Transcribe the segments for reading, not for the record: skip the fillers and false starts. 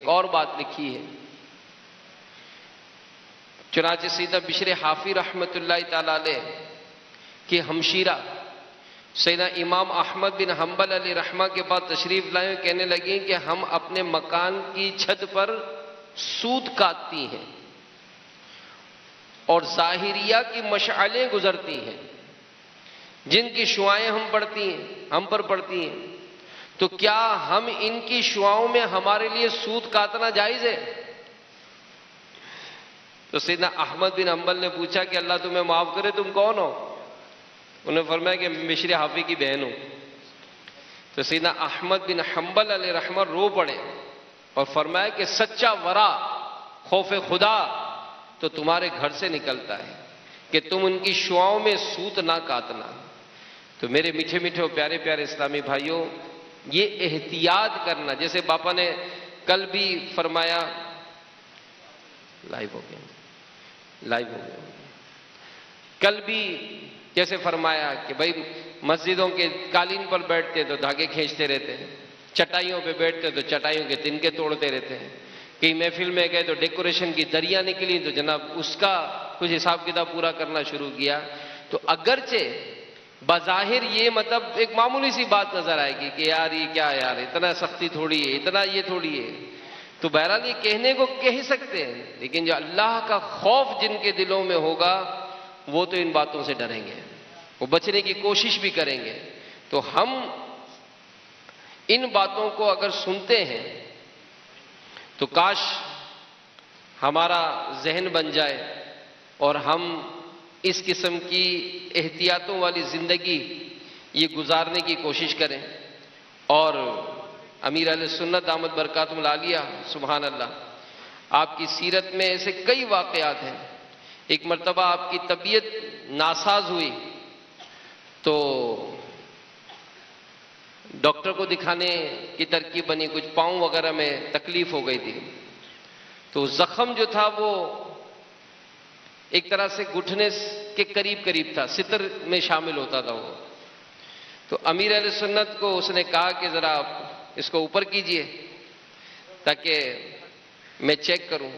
ایک اور بات لکھی ہے، چنانچہ سیدنا بشر حافی رحمت اللہ تعالی علیہ کی ہمشیرہ سیدنا امام احمد بن حنبل علیہ رحمہ کے بعد تشریف لائے، کہنے لگیں کہ ہم اپنے مکان کی چھت پر سوت کاٹتی ہیں اور ظاہریہ کی مشعلیں گزرتی ہیں جن کی شعائیں ہم پر پڑتی ہیں، تو کیا ہم ان کی شعاؤں میں ہمارے لیے سوت کاٹنا جائز ہے؟ تو سیدنا احمد بن حنبل نے پوچھا کہ اللہ تمہیں معاف کرے، تم کون ہو؟ انہوں نے فرمایا کہ بشر حافی کی بہن ہوں۔ تو سیدنا احمد بن حنبل علیہ رحمہ رو پڑے اور فرمایا کہ سچا ورع، خوف خدا تو تمہارے گھر سے نکلتا ہے کہ تم ان کی شعاؤں میں سوت نہ کاٹنا۔ تو میرے میٹھے میٹھے اور پیارے پیارے اسلامی بھائیوں، یہ احتیاط کرنا، جیسے باپا نے کل بھی فرمایا، لائیو ہو گیا، کل بھی جیسے فرمایا کہ بھائی مسجدوں کے قالین پر بیٹھتے تو دھاگے کھینچتے رہتے ہیں، چٹائیوں پہ بیٹھتے تو چٹائیوں کے تنکے توڑتے رہتے ہیں، کہیں محفل میں گئے تو ڈیکوریشن کی دریاں نکلی تو جناب اس کا کچھ حساب کتاب پورا کرنا شروع کیا۔ تو اگرچہ بظاہر یہ مطلب ایک معمولی سی بات نظر آئے گی کہ یار یہ کیا ہے، یار اتنا سختی تھوڑی ہے، اتنا یہ تھوڑی ہے، تو بہرحال یہ کہنے کو کہہ سکتے ہیں، لیکن جو اللہ کا خوف جن کے دلوں میں ہوگا وہ تو ان باتوں سے ڈریں گے، وہ بچنے کی کوشش بھی کریں گے۔ تو ہم ان باتوں کو اگر سنتے ہیں تو کاش ہمارا ذہن بن جائے اور ہم اس قسم کی احتیاطوں والی زندگی یہ گزارنے کی کوشش کریں۔ اور امیر اہل سنت دامت برکاتہم العالیہ سبحان اللہ، آپ کی سیرت میں ایسے کئی واقعات ہیں۔ ایک مرتبہ آپ کی طبیعت ناساز ہوئی تو ڈاکٹر کو دکھانے کی ترکیب بنی، کچھ پاؤں وغیرہ میں تکلیف ہو گئی تھی، تو زخم جو تھا وہ ایک طرح سے گھٹنے کے قریب تھا، ستر میں شامل ہوتا تھا وہ۔ تو امیر اہل سنت کو اس نے کہا کہ ذرا آپ اس کو اوپر کیجئے تاکہ میں چیک کروں۔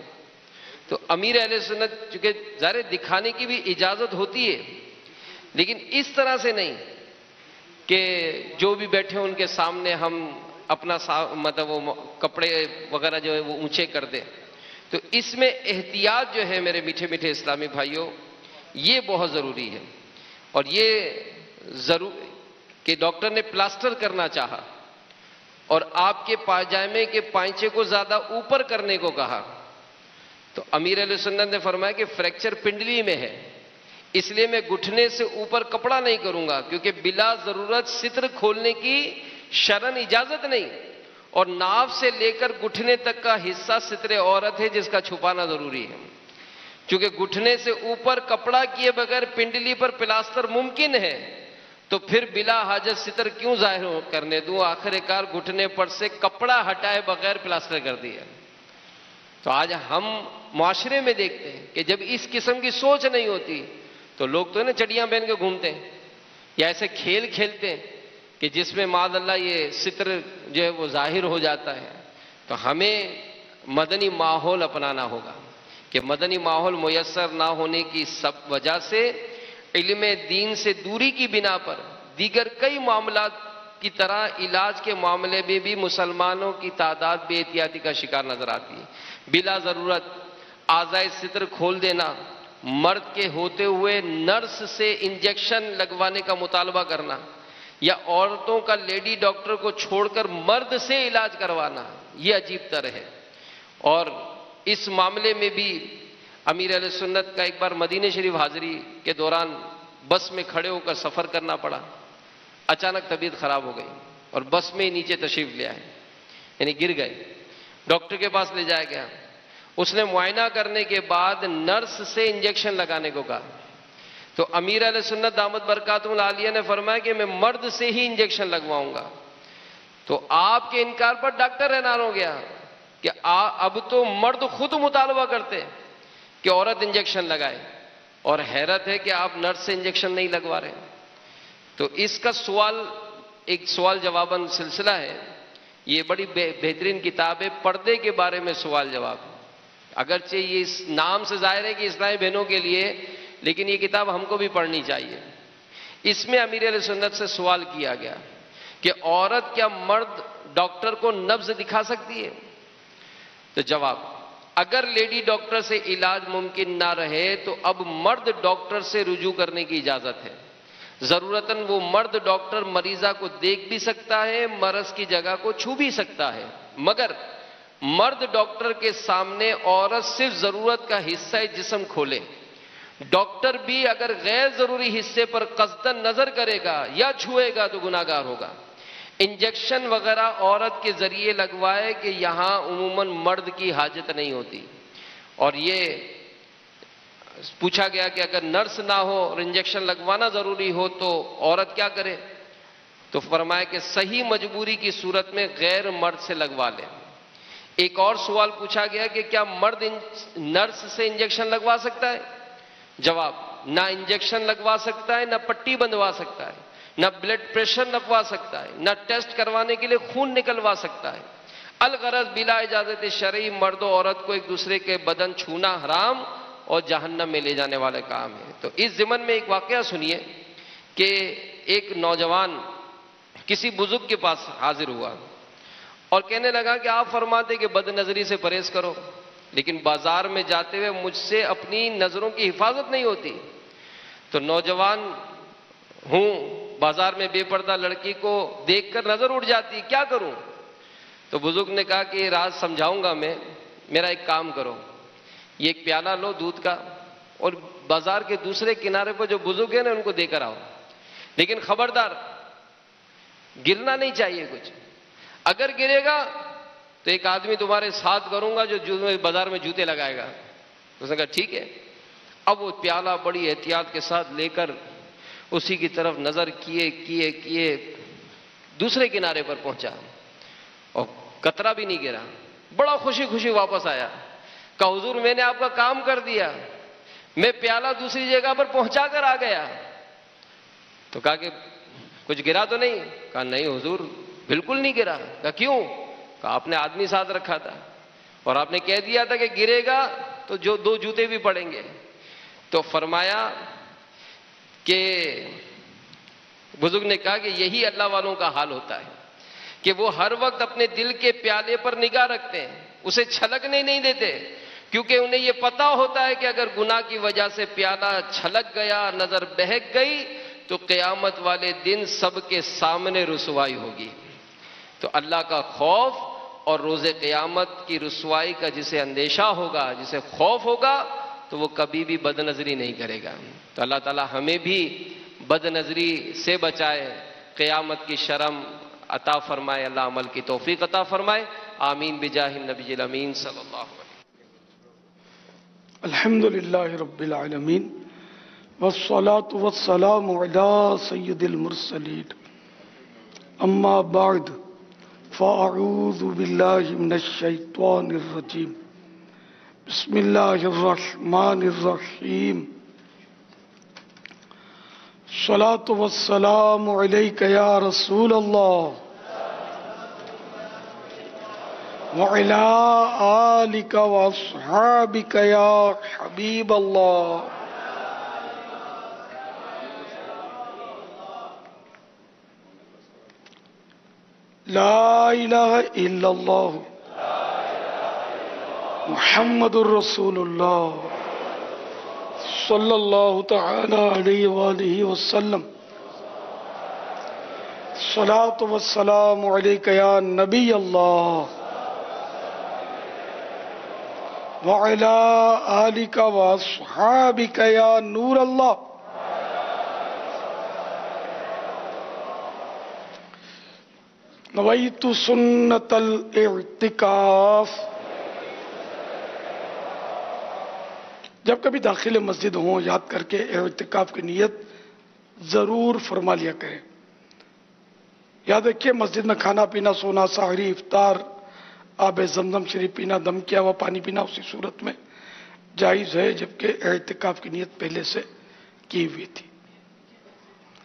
تو امیر اہل سنت چونکہ ظاہر دکھانے کی بھی اجازت ہوتی ہے، لیکن اس طرح سے نہیں کہ جو بھی بیٹھے ان کے سامنے ہم اپنا مطلب وہ کپڑے وغیرہ جو ہے وہ اونچے کر دیں۔ تو اس میں احتیاط جو ہے میرے میٹھے میٹھے اسلامی بھائیوں یہ بہت ضروری ہے۔ اور یہ ضرور کہ ڈاکٹر نے پلاسٹر کرنا چاہا اور آپ کے پاجامے کے پائنچے کو زیادہ اوپر کرنے کو کہا، تو امیر علیہ سنت نے فرمایا کہ فریکچر پنڈلی میں ہے، اس لیے میں گھٹنے سے اوپر کپڑا نہیں کروں گا، کیونکہ بلا ضرورت ستر کھولنے کی شرعن اجازت نہیں، اور ناف سے لے کر گھٹنے تک کا حصہ ستر عورت ہے جس کا چھپانا ضروری ہے۔ چونکہ گھٹنے سے اوپر کپڑا کیے بغیر پنڈلی پر پلاسٹر ممکن ہے، تو پھر بلا حاجت ستر کیوں ظاہر کرنے دوں؟ آخر کار گھٹنے پر سے کپڑا ہٹائے بغیر پلاسٹر کر دیا۔ تو آج ہم معاشرے میں دیکھتے ہیں کہ جب اس قسم کی سوچ نہیں ہوتی تو لوگ تو نا چڑیاں پہن کے گھومتے ہیں یا ایسے کھیل کھیلتے ہیں کہ جس میں معاذ اللہ یہ ستر جو ہے وہ ظاہر ہو جاتا ہے۔ تو ہمیں مدنی ماحول اپنانا ہوگا کہ مدنی ماحول میسر نہ ہونے کی سب وجہ سے علم دین سے دوری کی بنا پر دیگر کئی معاملات کی طرح علاج کے معاملے میں بھی مسلمانوں کی تعداد بے احتیاطی کا شکار نظر آتی ہے۔ بلا ضرورت اعضائے ستر کھول دینا، مرد کے ہوتے ہوئے نرس سے انجیکشن لگوانے کا مطالبہ کرنا، یا عورتوں کا لیڈی ڈاکٹر کو چھوڑ کر مرد سے علاج کروانا، یہ عجیب تر ہے۔ اور اس معاملے میں بھی امیر اہل سنت کا ایک بار مدینہ شریف حاضری کے دوران بس میں کھڑے ہو کر سفر کرنا پڑا، اچانک طبیعت خراب ہو گئی اور بس میں ہی نیچے تشریف لے آئے، یعنی گر گئے۔ ڈاکٹر کے پاس لے جایا گیا، اس نے معائنہ کرنے کے بعد نرس سے انجیکشن لگانے کو کہا، تو امیر اہل سنت دامت برکاتہم العالیہ نے فرمایا کہ میں مرد سے ہی انجیکشن لگواؤں گا۔ تو آپ کے انکار پر ڈاکٹر حیران ہو گیا کہ اب تو مرد خود مطالبہ کرتے کہ عورت انجیکشن لگائے، اور حیرت ہے کہ آپ نرس سے انجیکشن نہیں لگوا رہے۔ تو اس کا سوال ایک سوال جواباً سلسلہ ہے یہ بڑی بہترین کتاب ہے پردے کے بارے میں سوال جواب. اگرچہ یہ اس نام سے ظاہر ہے کہ اسلامی بہنوں کے لیے، لیکن یہ کتاب ہم کو بھی پڑھنی چاہیے. اس میں امیر اہل سنت سے سوال کیا گیا کہ عورت کیا مرد ڈاکٹر کو نبض دکھا سکتی ہے؟ تو جواب، اگر لیڈی ڈاکٹر سے علاج ممکن نہ رہے تو اب مرد ڈاکٹر سے رجوع کرنے کی اجازت ہے. ضرورتاً وہ مرد ڈاکٹر مریضہ کو دیکھ بھی سکتا ہے، مرض کی جگہ کو چھو بھی سکتا ہے، مگر مرد ڈاکٹر کے سامنے عورت صرف ضرورت کا حصہ جسم کھولے. ڈاکٹر بھی اگر غیر ضروری حصے پر قصداً نظر کرے گا یا چھوئے گا تو گناہگار ہوگا. انجیکشن وغیرہ عورت کے ذریعے لگوائے کہ یہاں عموماً مرد کی حاجت نہیں ہوتی. اور یہ پوچھا گیا کہ اگر نرس نہ ہو اور انجیکشن لگوانا ضروری ہو تو عورت کیا کرے؟ تو فرمایا کہ صحیح مجبوری کی صورت میں غیر مرد سے لگوا لے. ایک اور سوال پوچھا گیا کہ کیا مرد نرس سے انجیکشن لگوا سکتا ہے؟ جواب، نہ انجیکشن لگوا سکتا ہے، نہ پٹی بندھوا سکتا ہے، نہ بلڈ پریشر نپوا سکتا ہے، نہ ٹیسٹ کروانے کے لیے خون نکلوا سکتا ہے. الغرض بلا اجازت شرعی مرد و عورت کو ایک دوسرے کے بدن چھونا حرام اور جہنم میں لے جانے والے کام ہے. تو اس ضمن میں ایک واقعہ سنیے کہ ایک نوجوان کسی بزرگ کے پاس حاضر ہوا اور کہنے لگا کہ آپ فرماتے کہ بد نظری سے پرہیز کرو، لیکن بازار میں جاتے ہوئے مجھ سے اپنی نظروں کی حفاظت نہیں ہوتی. تو نوجوان ہوں، بازار میں بے پردہ لڑکی کو دیکھ کر نظر اٹھ جاتی، کیا کروں؟ تو بزرگ نے کہا کہ یہ راز سمجھاؤں گا میں، میرا ایک کام کرو، یہ ایک پیالہ لو دودھ کا اور بازار کے دوسرے کنارے پر جو بزرگ ہیں نا ان کو دے کر آؤ، لیکن خبردار گرنا نہیں چاہیے کچھ. اگر گرے گا تو ایک آدمی تمہارے ساتھ کروں گا جو بازار میں جوتے لگائے گا. اس نے کہا ٹھیک ہے. اب وہ پیالہ بڑی احتیاط کے ساتھ لے کر اسی کی طرف نظر کیے دوسرے کنارے پر پہنچا اور قطرہ بھی نہیں گرا. بڑا خوشی خوشی واپس آیا. کہا حضور میں نے آپ کا کام کر دیا، میں پیالہ دوسری جگہ پر پہنچا کر آ گیا. تو کہا کہ کچھ گرا تو نہیں؟ کہا نہیں حضور بالکل نہیں گرا. کہا کیوں؟ کہا آپ نے آدمی ساتھ رکھا تھا اور آپ نے کہہ دیا تھا کہ گرے گا تو جو 2 جوتے بھی پڑیں گے. تو فرمایا کہ بزرگ نے کہا کہ یہی اللہ والوں کا حال ہوتا ہے کہ وہ ہر وقت اپنے دل کے پیالے پر نگاہ رکھتے ہیں، اسے چھلکنے نہیں دیتے، کیونکہ انہیں یہ پتا ہوتا ہے کہ اگر گناہ کی وجہ سے پیالہ چھلک گیا، نظر بہک گئی تو قیامت والے دن سب کے سامنے رسوائی ہوگی. تو اللہ کا خوف اور روز قیامت کی رسوائی کا جسے اندیشہ ہوگا، جسے خوف ہوگا، تو وہ کبھی بھی بد نظری نہیں کرے گا. تو اللہ تعالی ہمیں بھی بد نظری سے بچائے، قیامت کی شرم عطا فرمائے، اللہ عمل کی توفیق عطا فرمائے. آمین بجاہ النبی الامین صلی اللہ علیہ وسلم. الحمدللہ رب العالمین والصلاة والسلام علی سید المرسلین. اما بعد فاعوذ باللہ من الشیطان الرجیم. بسم اللہ الرحمن الرحیم. الصلاة والسلام علیک یا رسول اللہ وعلی آلک واصحابک یا حبیب اللہ. لا الہ الا اللہ محمد الرسول اللہ صلی اللہ تعالی علیہ وآلہ وسلم. الصلاة والسلام علیک یا نبی اللہ وعلی آلک واصحابک یا نور اللہ. نویت سنت الاعتکاف. جب کبھی داخل مسجد ہوں یاد کر کے اعتکاف کی نیت ضرور فرما لیا کریں. یاد رکھیے مسجد میں کھانا پینا، سونا، سحری، افطار، آب زمزم شریف پینا، دم کیا ہوا پانی پینا اسی صورت میں جائز ہے جبکہ اعتکاف کی نیت پہلے سے کی ہوئی تھی.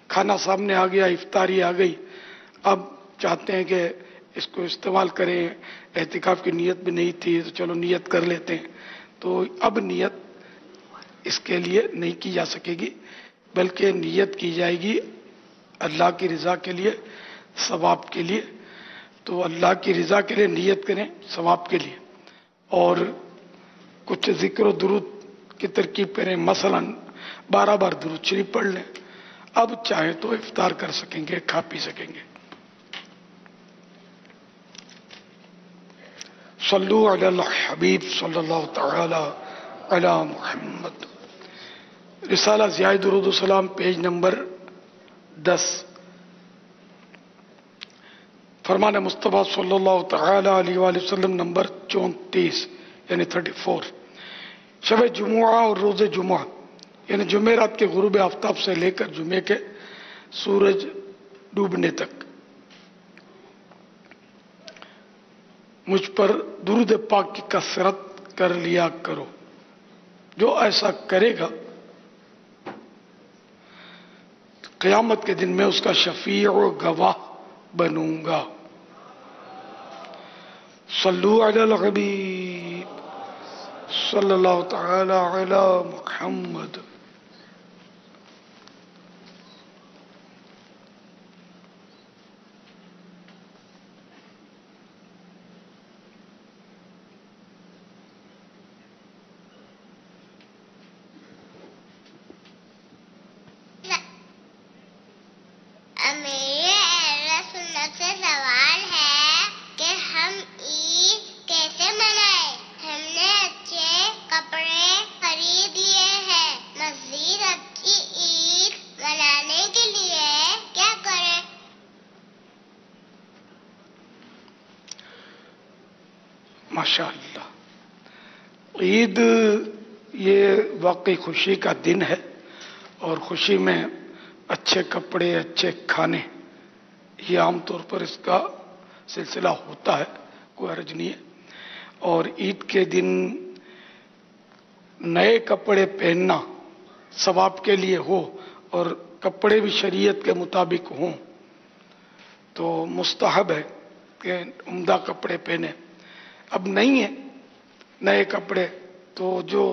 کھانا سامنے آ گیا، افطاری آ گئی، اب چاہتے ہیں کہ اس کو استعمال کریں. اعتکاف کی نیت بھی نہیں تھی تو چلو نیت کر لیتے ہیں. تو اب نیت اس کے لیے نہیں کی جا سکے گی، بلکہ نیت کی جائے گی اللہ کی رضا کے لیے، ثواب کے لیے. تو اللہ کی رضا کے لیے نیت کریں، ثواب کے لیے. اور کچھ ذکر و درود کی ترکیب کریں، مثلا 12 بار درود شریف پڑھ لیں. اب چاہے تو افطار کر سکیں گے، کھا پی سکیں گے. صلو علی الحبیب صلی اللہ تعالی علی محمد. رسالہ ضیاء درود السلام پیج نمبر 10. فرمان مصطفیٰ صلی اللہ تعالی علیہ وآلہ وسلم نمبر 34 یعنی 34. شب جمعہ اور روز جمعہ یعنی جمعرات کے غروب آفتاب سے لے کر جمعے کے سورج ڈوبنے تک مجھ پر درود پاک کی کثرت کر لیا کرو. جو ایسا کرے گا قیامت کے دن میں اس کا شفیع و گواہ بنوں گا. صلو علی الحبیب صلی اللہ تعالی علی محمد. ماشاءاللہ. عید یہ واقعی خوشی کا دن ہے، اور خوشی میں اچھے کپڑے، اچھے کھانے، یہ عام طور پر اس کا سلسلہ ہوتا ہے، کوئی حرج نہیں ہے. اور عید کے دن نئے کپڑے پہننا ثواب کے لیے ہو اور کپڑے بھی شریعت کے مطابق ہوں تو مستحب ہے کہ عمدہ کپڑے پہنے. اب نہیں ہے نئے کپڑے تو جو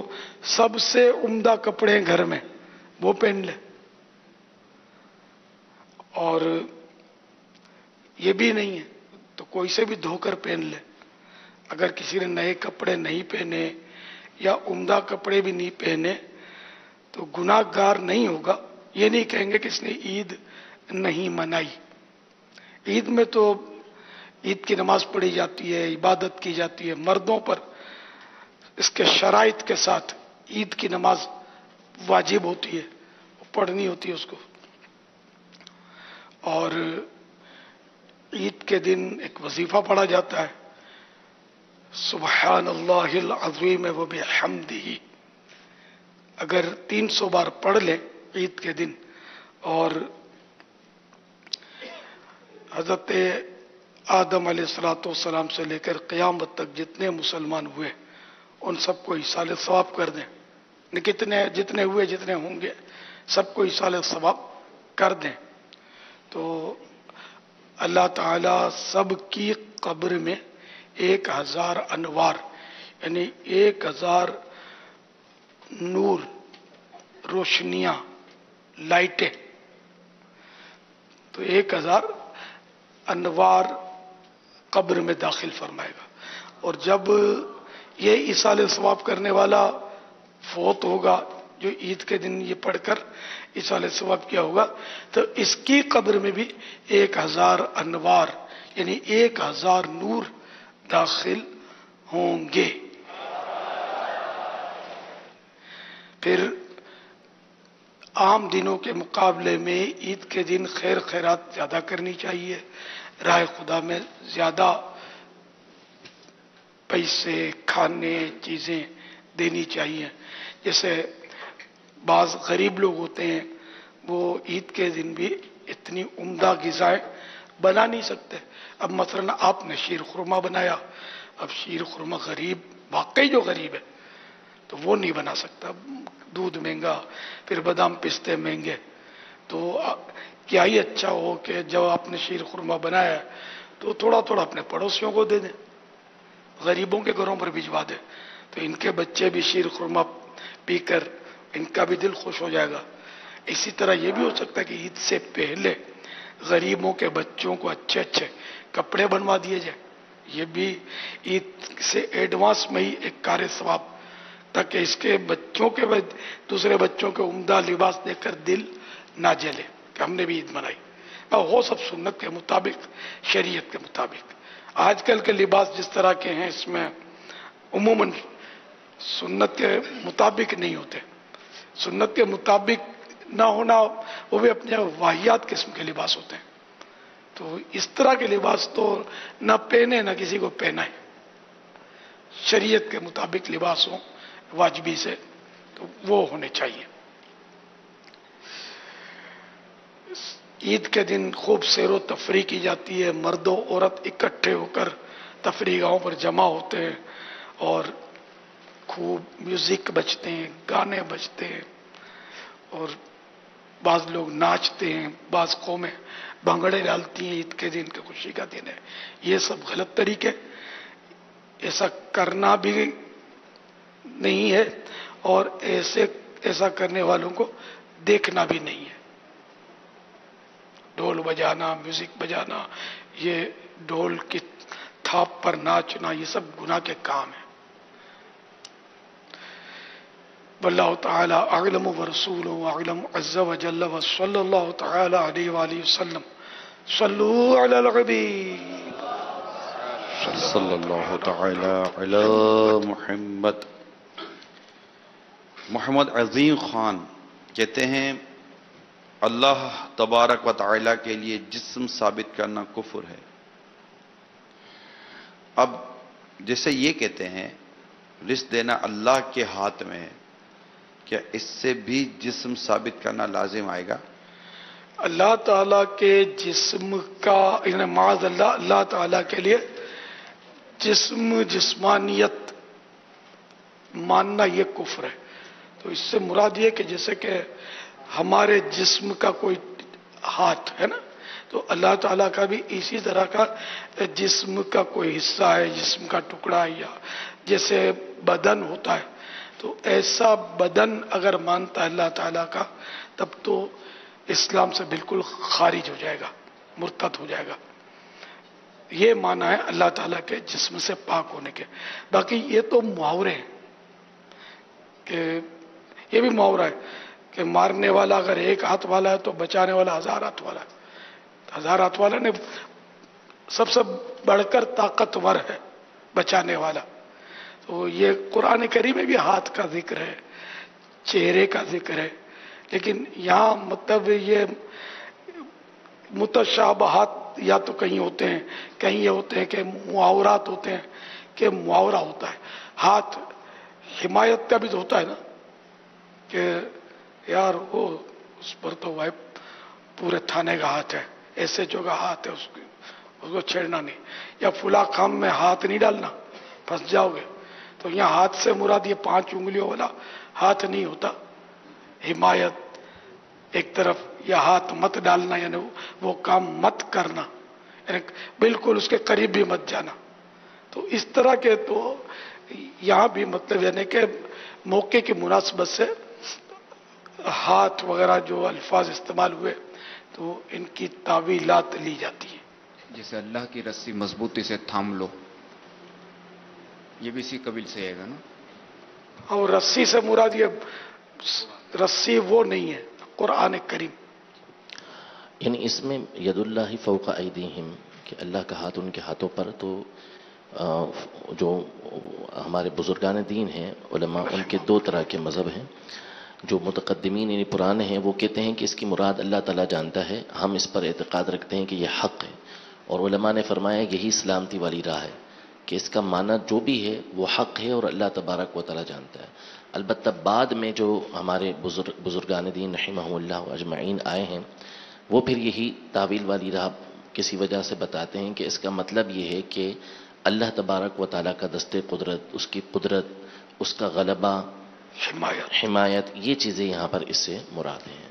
سب سے عمدہ کپڑے ہیں گھر میں وہ پہن لے. اور یہ بھی نہیں ہے تو کوئی سے بھی دھو کر پہن لے. اگر کسی نے نئے کپڑے نہیں پہنے یا عمدہ کپڑے بھی نہیں پہنے تو گناہ گار نہیں ہوگا. یہ نہیں کہیں گے کہ اس نے عید نہیں منائی. عید میں تو عید کی نماز پڑھی جاتی ہے، عبادت کی جاتی ہے. مردوں پر اس کے شرائط کے ساتھ عید کی نماز واجب ہوتی ہے، پڑھنی ہوتی ہے اس کو. اور عید کے دن ایک وظیفہ پڑھا جاتا ہے، سبحان اللہ العظیم و بحمدہ. اگر 300 بار پڑھ لیں عید کے دن، اور حضرت آدم علیہ السلام سے لے کر قیامت تک جتنے مسلمان ہوئے ان سب کو ایصال ثواب کر دیں. جتنے ہوئے جتنے ہوں گے سب کو ایصال ثواب کر دیں تو اللہ تعالی سب کی قبر میں 1000 انوار یعنی 1000 نور، روشنیاں، لائٹیں، تو 1000 انوار قبر میں داخل فرمائے گا. اور جب یہ ایصال ثواب کرنے والا فوت ہوگا، جو عید کے دن یہ پڑھ کر ایصال ثواب کیا ہوگا، تو اس کی قبر میں بھی 1000 انوار یعنی 1000 نور داخل ہوں گے. پھر عام دنوں کے مقابلے میں عید کے دن خیر خیرات زیادہ کرنی چاہیے. راہ خدا میں زیادہ پیسے، کھانے، چیزیں دینی چاہیے. جیسے بعض غریب لوگ ہوتے ہیں وہ عید کے دن بھی اتنی عمدہ غذائیں بنا نہیں سکتے. اب مثلا آپ نے شیر خورما بنایا، اب شیر خورما غریب، واقعی جو غریب ہے تو وہ نہیں بنا سکتا. دودھ مہنگا، پھر بادام پستے مہنگے. تو کیا ہی اچھا ہو کہ جب آپ نے شیر خورما بنایا تو تھوڑا تھوڑا اپنے پڑوسیوں کو دے دیں، غریبوں کے گھروں پر بھجوا دیں، تو ان کے بچے بھی شیر خورما پی کر ان کا بھی دل خوش ہو جائے گا۔ اسی طرح یہ بھی ہو سکتا ہے کہ عید سے پہلے غریبوں کے بچوں کو اچھے اچھے کپڑے بنوا دیے جائیں، یہ بھی عید سے ایڈوانس میں ہی ایک کار ثواب، تاکہ اس کے بچوں کے دوسرے بچوں کے عمدہ لباس دیکھ کر دل نہ جلے کہ ہم نے بھی عید منائی، اور وہ سب سنت کے مطابق، شریعت کے مطابق۔ آج کل کے لباس جس طرح کے ہیں اس میں عموماً سنت کے مطابق نہیں ہوتے، سنت کے مطابق نہ ہونا وہ بھی اپنے واحیات قسم کے لباس ہوتے ہیں، تو اس طرح کے لباس تو نہ پہنے نہ کسی کو پہنائے، شریعت کے مطابق لباس ہوں واجبی سے، تو وہ ہونے چاہیے۔ عید کے دن خوب سیر و تفریح کی جاتی ہے، مرد و عورت اکٹھے ہو کر تفریح گاہوں پر جمع ہوتے ہیں اور خوب میوزک بجتے ہیں، گانے بجتے ہیں، اور بعض لوگ ناچتے ہیں، بعض قومیں بھنگڑے ڈالتی ہیں عید کے دن، کے خوشی کا دن ہے۔ یہ سب غلط طریقے، ایسا کرنا بھی نہیں ہے اور ایسا کرنے والوں کو دیکھنا بھی نہیں ہے۔ ڈھول بجانا، میوزک بجانا، یہ ڈھول کی تھاپ پر ناچنا، یہ سب گناہ کے کام ہیں۔ واللہ تعالی اعلم ورسولہ اعلم عز وجل، وصلی اللہ تعالی علیہ وآلہ وسلم۔ صلوا علی الحبیب صلی اللہ تعالی علی محمد۔ محمد عظیم خان کہتے ہیں اللہ تبارک و تعالی کے لیے جسم ثابت کرنا کفر ہے۔ اب جیسے یہ کہتے ہیں رزق دینا اللہ کے ہاتھ میں ہے، کیا اس سے بھی جسم ثابت کرنا لازم آئے گا؟ اللہ تعالیٰ کے جسم کا، یعنی معاذ اللہ، اللہ تعالیٰ کے لیے جسم، جسمانیت ماننا یہ کفر ہے۔ تو اس سے مراد یہ کہ جیسے کہ ہمارے جسم کا کوئی ہاتھ ہے نا، تو اللہ تعالیٰ کا بھی اسی طرح کا جسم کا کوئی حصہ ہے، جسم کا ٹکڑا ہے، یا جیسے بدن ہوتا ہے، تو ایسا بدن اگر مانتا ہے اللہ تعالیٰ کا، تب تو اسلام سے بالکل خارج ہو جائے گا، مرتد ہو جائے گا۔ یہ مانا ہے اللہ تعالیٰ کے جسم سے پاک ہونے کے۔ باقی یہ تو محاورے ہیں، کہ یہ بھی محاورہ ہے کہ مارنے والا اگر ایک ہاتھ والا ہے تو بچانے والا 1000 ہاتھ والا ہے، 1000 ہاتھ والا نے سب سے بڑھ کر طاقتور ہے بچانے والا۔ تو یہ قرآن کریم میں بھی ہاتھ کا ذکر ہے، چہرے کا ذکر ہے، لیکن یہاں مطلب یہ متشابہات یا تو کہیں ہوتے ہیں، کہیں یہ ہوتے ہیں کہ محاورات ہوتے ہیں، کہ محاورہ ہوتا ہے۔ ہاتھ حمایت کا بھی تو ہوتا ہے نا، کہ یار وہ اس پر تو بھائی پورے تھانے کا ہاتھ ہے، ایسے جو کا ہاتھ ہے اس کو چھیڑنا نہیں، یا فلاں کام میں ہاتھ نہیں ڈالنا پھنس جاؤ گے۔ تو یہاں ہاتھ سے مراد یہ 5 انگلیوں والا ہاتھ نہیں ہوتا، حمایت ایک طرف، یا ہاتھ مت ڈالنا یعنی وہ کام مت کرنا، یعنی بالکل اس کے قریب بھی مت جانا۔ تو اس طرح کے تو یہاں بھی مطلب یعنی کہ موقع کی مناسبت سے ہاتھ وغیرہ جو الفاظ استعمال ہوئے تو ان کی تعویلات لی جاتی ہیں۔ جیسے اللہ کی رسی مضبوطی سے تھام لو، یہ بھی اسی قبیل سے ہے گا نا؟ اور رسی سے مراد یہ رسی وہ نہیں ہے، قرآن کریم۔ یعنی اس میں ید اللہ فوق ایدیہم، کہ اللہ کا ہاتھ ان کے ہاتھوں پر، تو جو ہمارے بزرگان دین ہیں، علماء، ان کے 2 طرح کے مذہب ہیں۔ جو متقدمین یعنی پرانے ہیں وہ کہتے ہیں کہ اس کی مراد اللہ تعالیٰ جانتا ہے، ہم اس پر اعتقاد رکھتے ہیں کہ یہ حق ہے، اور علماء نے فرمایا یہی سلامتی والی راہ ہے کہ اس کا معنی جو بھی ہے وہ حق ہے اور اللہ تبارک و تعالیٰ جانتا ہے۔ البتہ بعد میں جو ہمارے بزرگان دین رحمہ اللہ اجمعین آئے ہیں، وہ پھر یہی تعویل والی راہ کسی وجہ سے بتاتے ہیں کہ اس کا مطلب یہ ہے کہ اللہ تبارک و تعالیٰ کا دست قدرت، اس کی قدرت، اس کا غلبہ، حمایت، یہ چیزیں یہاں پر اس سے مراد ہیں۔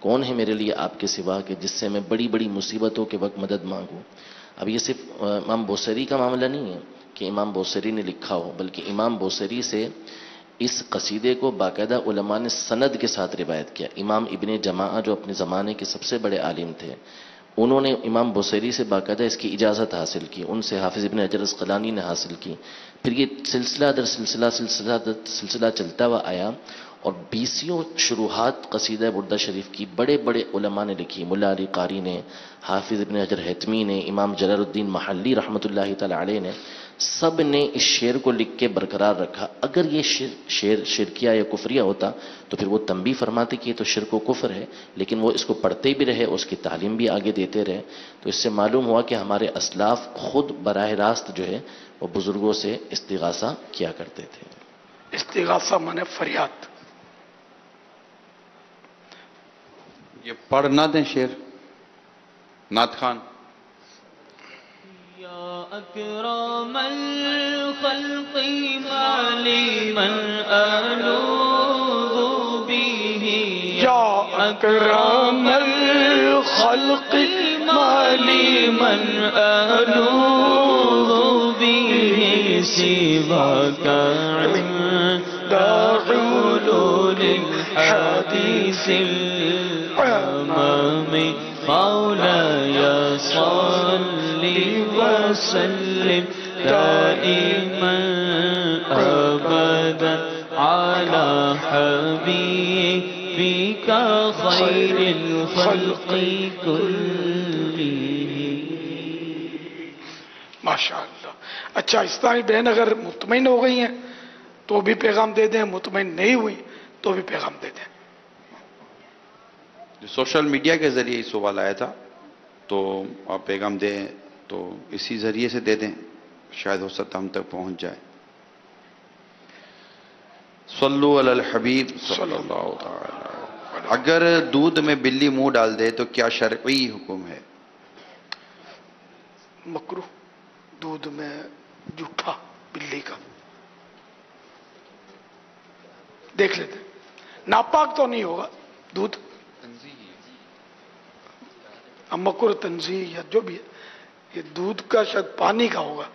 کون ہے میرے لیے آپ کے سوا کہ جس سے میں بڑی بڑی مصیبتوں کے وقت مدد مانگوں. اب یہ صرف امام بوصیری کا معاملہ نہیں ہے کہ امام بوصیری نے لکھا ہو، بلکہ امام بوصیری سے اس قصیدے کو باقاعدہ علماء نے سند کے ساتھ روایت کیا. امام ابن جماعہ جو اپنے زمانے کے سب سے بڑے عالم تھے، انہوں نے امام بوصیری سے باقاعدہ اس کی اجازت حاصل کی، ان سے حافظ ابن حجر اسقلانی نے حاصل کی. پھر یہ سلسلہ در سلسلہ چلتا ہوا آیا اور 20 شروحات قصیدہ بردہ شریف کی بڑے بڑے علماء نے لکھی. ملا علی قاری نے، حافظ ابن حجر حتمی نے، امام جلال الدین محلی رحمۃ اللہ تعالی علیہ نے، سب نے اس شعر کو لکھ کے برقرار رکھا. اگر یہ شعر شرکیہ یا کفریہ ہوتا تو پھر وہ تنبیہ فرماتے کہ یہ تو شرک و کفر ہے، لیکن وہ اس کو پڑھتے بھی رہے، اس کی تعلیم بھی آگے دیتے رہے. تو اس سے معلوم ہوا کہ ہمارے اسلاف خود براہ راست جو ہے وہ بزرگوں سے استغاثہ کیا کرتے تھے. استغاثہ مانے فریاد. یہ پڑھ نہ دیں شعر نعت خان. اکرم الخلق ما لمن الوذ به یا اکرم الخلق ما لمن الوذ به سواك عند حلول الحديث الأمام مولاي صل وسلم دائما أبدا على حبيبك خير الخلق كلهم. ماشاءاللہ. اچھا، اسلامی بہن اگر مطمئن ہو گئی ہیں تو بھی پیغام دے دیں، مطمئن نہیں ہوئی تو بھی پیغام دے دیں. سوشل میڈیا کے ذریعے یہ سوال آیا تھا تو آپ پیغام دیں تو اسی ذریعے سے دے دیں، شاید ہو سکتا ہم تک پہنچ جائے. صلو علی الحبیب صلی اللہ تعالی. اگر دودھ میں بلی منہ ڈال دے تو کیا شرعی حکم ہے؟ مکروہ. دودھ میں جھوٹا بلی کا دیکھ لیتے، ناپاک تو نہیں ہوگا دودھ. مکروہ تنزیہ یا جو بھی ہے، یہ دودھ کا شاید پانی کا ہوگا.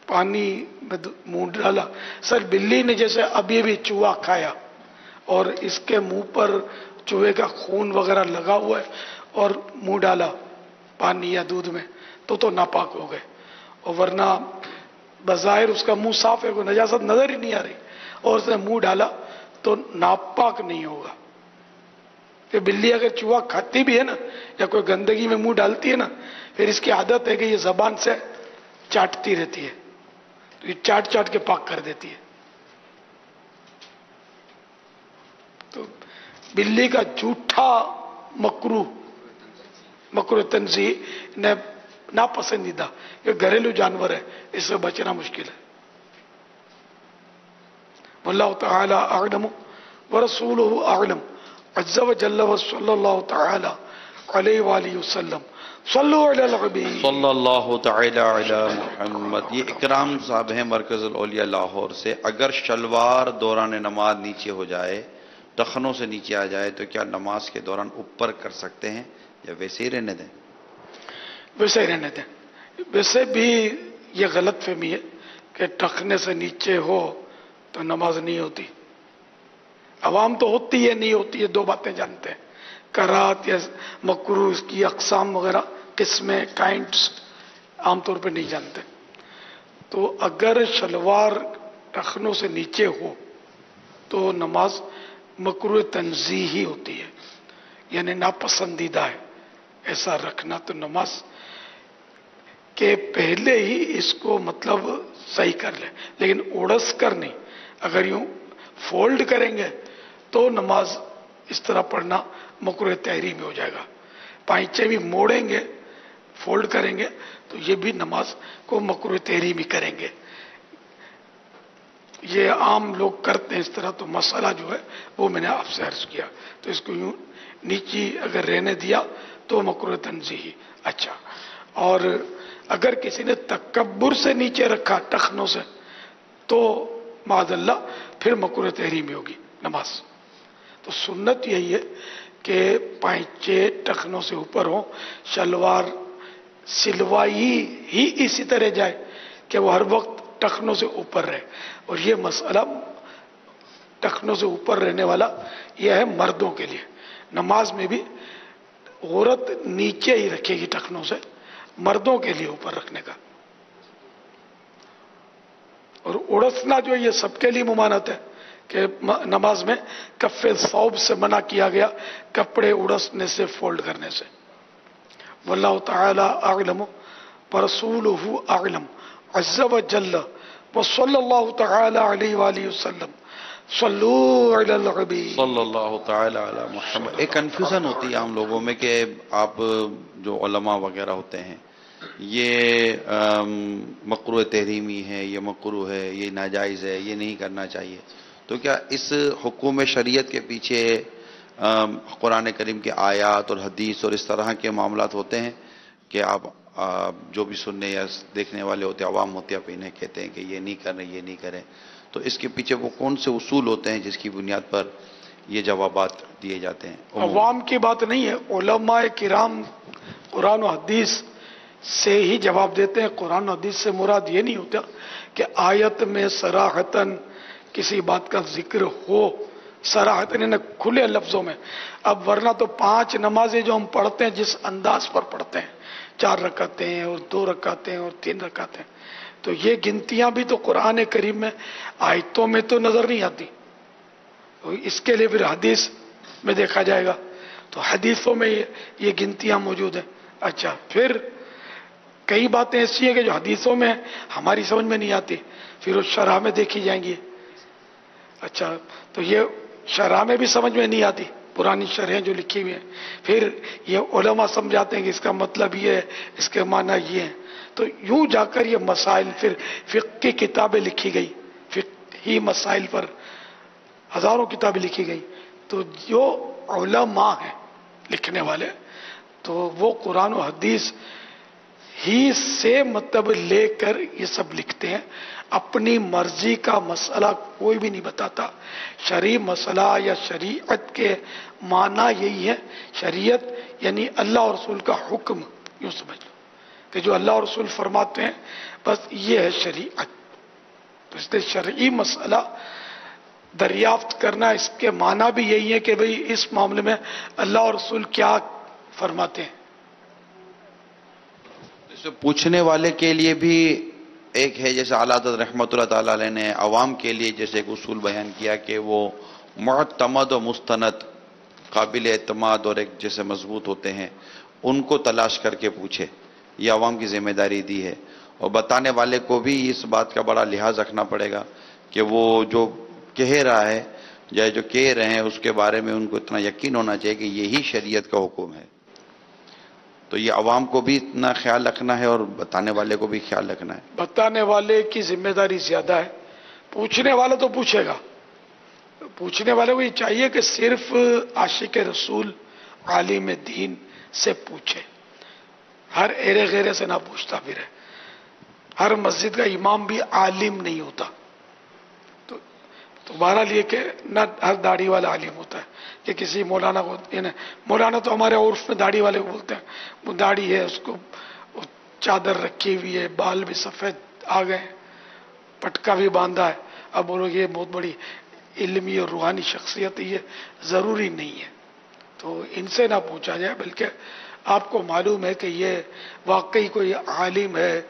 پانی میں منہ ڈالا. سر بلی نے جیسے ابھی بھی چوہا کھایا اور اس کے منہ پر چوہے کا خون وغیرہ لگا ہوا ہے اور منہ ڈالا پانی یا دودھ میں تو ناپاک ہو گئے. اور ورنہ بظاہر اس کا منہ صاف ہے، کوئی نجاست نظر ہی نہیں آ رہی اور اس نے منہ ڈالا تو ناپاک نہیں ہوگا. کہ بلی اگر چوہا کھاتی بھی ہے نا یا کوئی گندگی میں منہ ڈالتی ہے نا، پھر اس کی عادت ہے کہ یہ زبان سے چاٹتی رہتی ہے تو یہ چاٹ چاٹ کے پاک کر دیتی ہے. تو بلی کا جھوٹا مکروہ تنزیہ ناپسندیدہ، یہ گھریلو جانور ہے، اس سے بچنا مشکل ہے. واللہ تعالی اعلم ورسولہ اعلم عز وجل وصلی اللہ تعالی علیہ وآلہ وسلم. صلو علی الحبیب صلی اللہ تعالی علی محمد. یہ اکرام صاحب ہیں مرکز الاولیاء لاہور سے. اگر شلوار دوران نماز نیچے ہو جائے، ٹخنوں سے نیچے آ جائے تو کیا نماز کے دوران اوپر کر سکتے ہیں یا ویسے ہی رہنے دیں؟ ویسے ہی رہنے دیں. ویسے بھی یہ غلط فہمی ہے کہ ٹخنے سے نیچے ہو تو نماز نہیں ہوتی. عوام تو ہوتی ہے نہیں ہوتی ہے، دو باتیں جانتے ہیں. کرات یا مکروہ، اس کی اقسام وغیرہ، قسمیں، کائنڈس عام طور پہ نہیں جانتے. تو اگر شلوار ٹخنوں سے نیچے ہو تو نماز مکروہ تنزیہ ہی ہوتی ہے، یعنی ناپسندیدہ ہے ایسا رکھنا. تو نماز کے پہلے ہی اس کو مطلب صحیح کر لیں، لیکن اڑس کر نہیں. اگر یوں فولڈ کریں گے تو نماز اس طرح پڑھنا مکروہ تحریمی ہو جائے گا. پائچے بھی موڑیں گے، فولڈ کریں گے تو یہ بھی نماز کو مکروہ تحریمی کریں گے. یہ عام لوگ کرتے ہیں اس طرح. تو مسئلہ جو ہے وہ میں نے آپ سے عرض کیا. تو اس کو یوں نیچی اگر رہنے دیا تو مکروہ تنزیہ. اچھا، اور اگر کسی نے تکبر سے نیچے رکھا ٹخنوں سے تو معاذ اللہ پھر مکروہ تحریمی ہوگی نماز. تو سنت یہی ہے کہ پائچے ٹخنوں سے اوپر ہوں، شلوار سلوائی ہی اسی طرح جائے کہ وہ ہر وقت ٹخنوں سے اوپر رہے. اور یہ مسئلہ ٹخنوں سے اوپر رہنے والا یہ ہے مردوں کے لیے. نماز میں بھی عورت نیچے ہی رکھے گی ٹخنوں سے، مردوں کے لیے اوپر رکھنے کا. اور اڑسنا جو یہ سب کے لیے ممانعت ہے کہ نماز میں کف ثوب سے منع کیا گیا، کپڑے اڑسنے سے، فولڈ کرنے سے. واللہ تعالی اعلم ورسولہ اعلم عز وجل وصلی اللہ تعالی علیہ وآلہ وسلم. صلو علی الحبیب صلی اللہ تعالی علی محمد. ایک کنفیوژن ہوتی ہے عام لوگوں میں کہ آپ جو علماء وغیرہ ہوتے ہیں یہ مکروہ تحریمی ہے، یہ مکروہ ہے، یہ ناجائز ہے، یہ نہیں کرنا چاہیے. تو کیا اس حکم شریعت کے پیچھے قرآن کریم کے آیات اور حدیث اور اس طرح کے معاملات ہوتے ہیں کہ آپ جو بھی سننے یا دیکھنے والے ہوتے ہیں، عوام ہوتے ہیں، آپ انہیں کہتے ہیں کہ یہ نہیں کریں، یہ نہیں کریں، تو اس کے پیچھے وہ کون سے اصول ہوتے ہیں جس کی بنیاد پر یہ جوابات دیے جاتے ہیں؟ عوام کی بات نہیں ہے، علماء کرام قرآن و حدیث سے ہی جواب دیتے ہیں. قرآن و حدیث سے مراد یہ نہیں ہوتا کہ آیت میں صراحتاً کسی بات کا ذکر ہو، صراحتاً یعنی کھلے لفظوں میں. اب ورنہ تو 5 نمازیں جو ہم پڑھتے ہیں جس انداز پر پڑھتے ہیں، 4 رکعتیں ہیں اور 2 رکعتیں اور 3 رکعتیں، تو یہ گنتیاں بھی تو قرآن کریم میں آیتوں میں تو نظر نہیں آتی. اس کے لیے پھر حدیث میں دیکھا جائے گا، تو حدیثوں میں یہ گنتیاں موجود ہیں. اچھا، پھر کئی باتیں ایسی ہیں کہ جو حدیثوں میں ہماری سمجھ میں نہیں آتی، پھر اس شرح میں دیکھی جائیں گی. اچھا، تو یہ شرح میں بھی سمجھ میں نہیں آتی، پرانی شرحیں جو لکھی ہوئی ہیں، پھر یہ علماء سمجھاتے ہیں کہ اس کا مطلب یہ ہے، اس کے معنی یہ ہے. تو یوں جا کر یہ مسائل، پھر فقہ کی کتابیں لکھی گئی، فقہی مسائل پر ہزاروں کتابیں لکھی گئی. تو جو علماء ہیں لکھنے والے، تو وہ قرآن و حدیث ہی سے مطلب لے کر یہ سب لکھتے ہیں. اپنی مرضی کا مسئلہ کوئی بھی نہیں بتاتا. شرعی مسئلہ یا شریعت کے معنی یہی ہے. شریعت یعنی اللہ اور رسول کا حکم، یوں سمجھ لو کہ جو اللہ اور رسول فرماتے ہیں بس یہ ہے شریعت. تو اس لیے شرعی مسئلہ دریافت کرنا، اس کے معنی بھی یہی ہے کہ بھئی اس معاملے میں اللہ اور رسول کیا فرماتے ہیں. پوچھنے والے کے لیے بھی ایک ہے، جیسے اعلیٰ حضرت رحمۃ اللہ تعالی علیہ نے عوام کے لیے جیسے ایک اصول بیان کیا کہ وہ معتمد و مستند، قابل اعتماد اور ایک جیسے مضبوط ہوتے ہیں، ان کو تلاش کر کے پوچھے. یہ عوام کی ذمہ داری دی ہے. اور بتانے والے کو بھی اس بات کا بڑا لحاظ رکھنا پڑے گا کہ وہ جو کہہ رہا ہے یا جو کہہ رہے ہیں اس کے بارے میں ان کو اتنا یقین ہونا چاہیے کہ یہی شریعت کا حکم ہے. تو یہ عوام کو بھی اتنا خیال رکھنا ہے اور بتانے والے کو بھی خیال رکھنا ہے. بتانے والے کی ذمہ داری زیادہ ہے، پوچھنے والا تو پوچھے گا. پوچھنے والے کو یہ چاہیے کہ صرف عاشق رسول عالم دین سے پوچھے، ہر ایرے غیرے سے نہ پوچھتا پھرے. ہر مسجد کا امام بھی عالم نہیں ہوتا. تو بہرحال یہ کہ نہ ہر داڑھی والا عالم ہوتا ہے کہ کسی مولانا کو، یعنی مولانا تو ہمارے عرف میں داڑھی والے کو بولتے ہیں. وہ داڑھی ہے، اس کو چادر رکھی ہوئی ہے، بال بھی سفید آ گئے، پٹکا بھی باندھا ہے. اب بولو یہ بہت بڑی علمی اور روحانی شخصیت ہے، یہ ضروری نہیں ہے. تو ان سے نہ پوچھا جائے، بلکہ آپ کو معلوم ہے کہ یہ واقعی کوئی عالم ہے،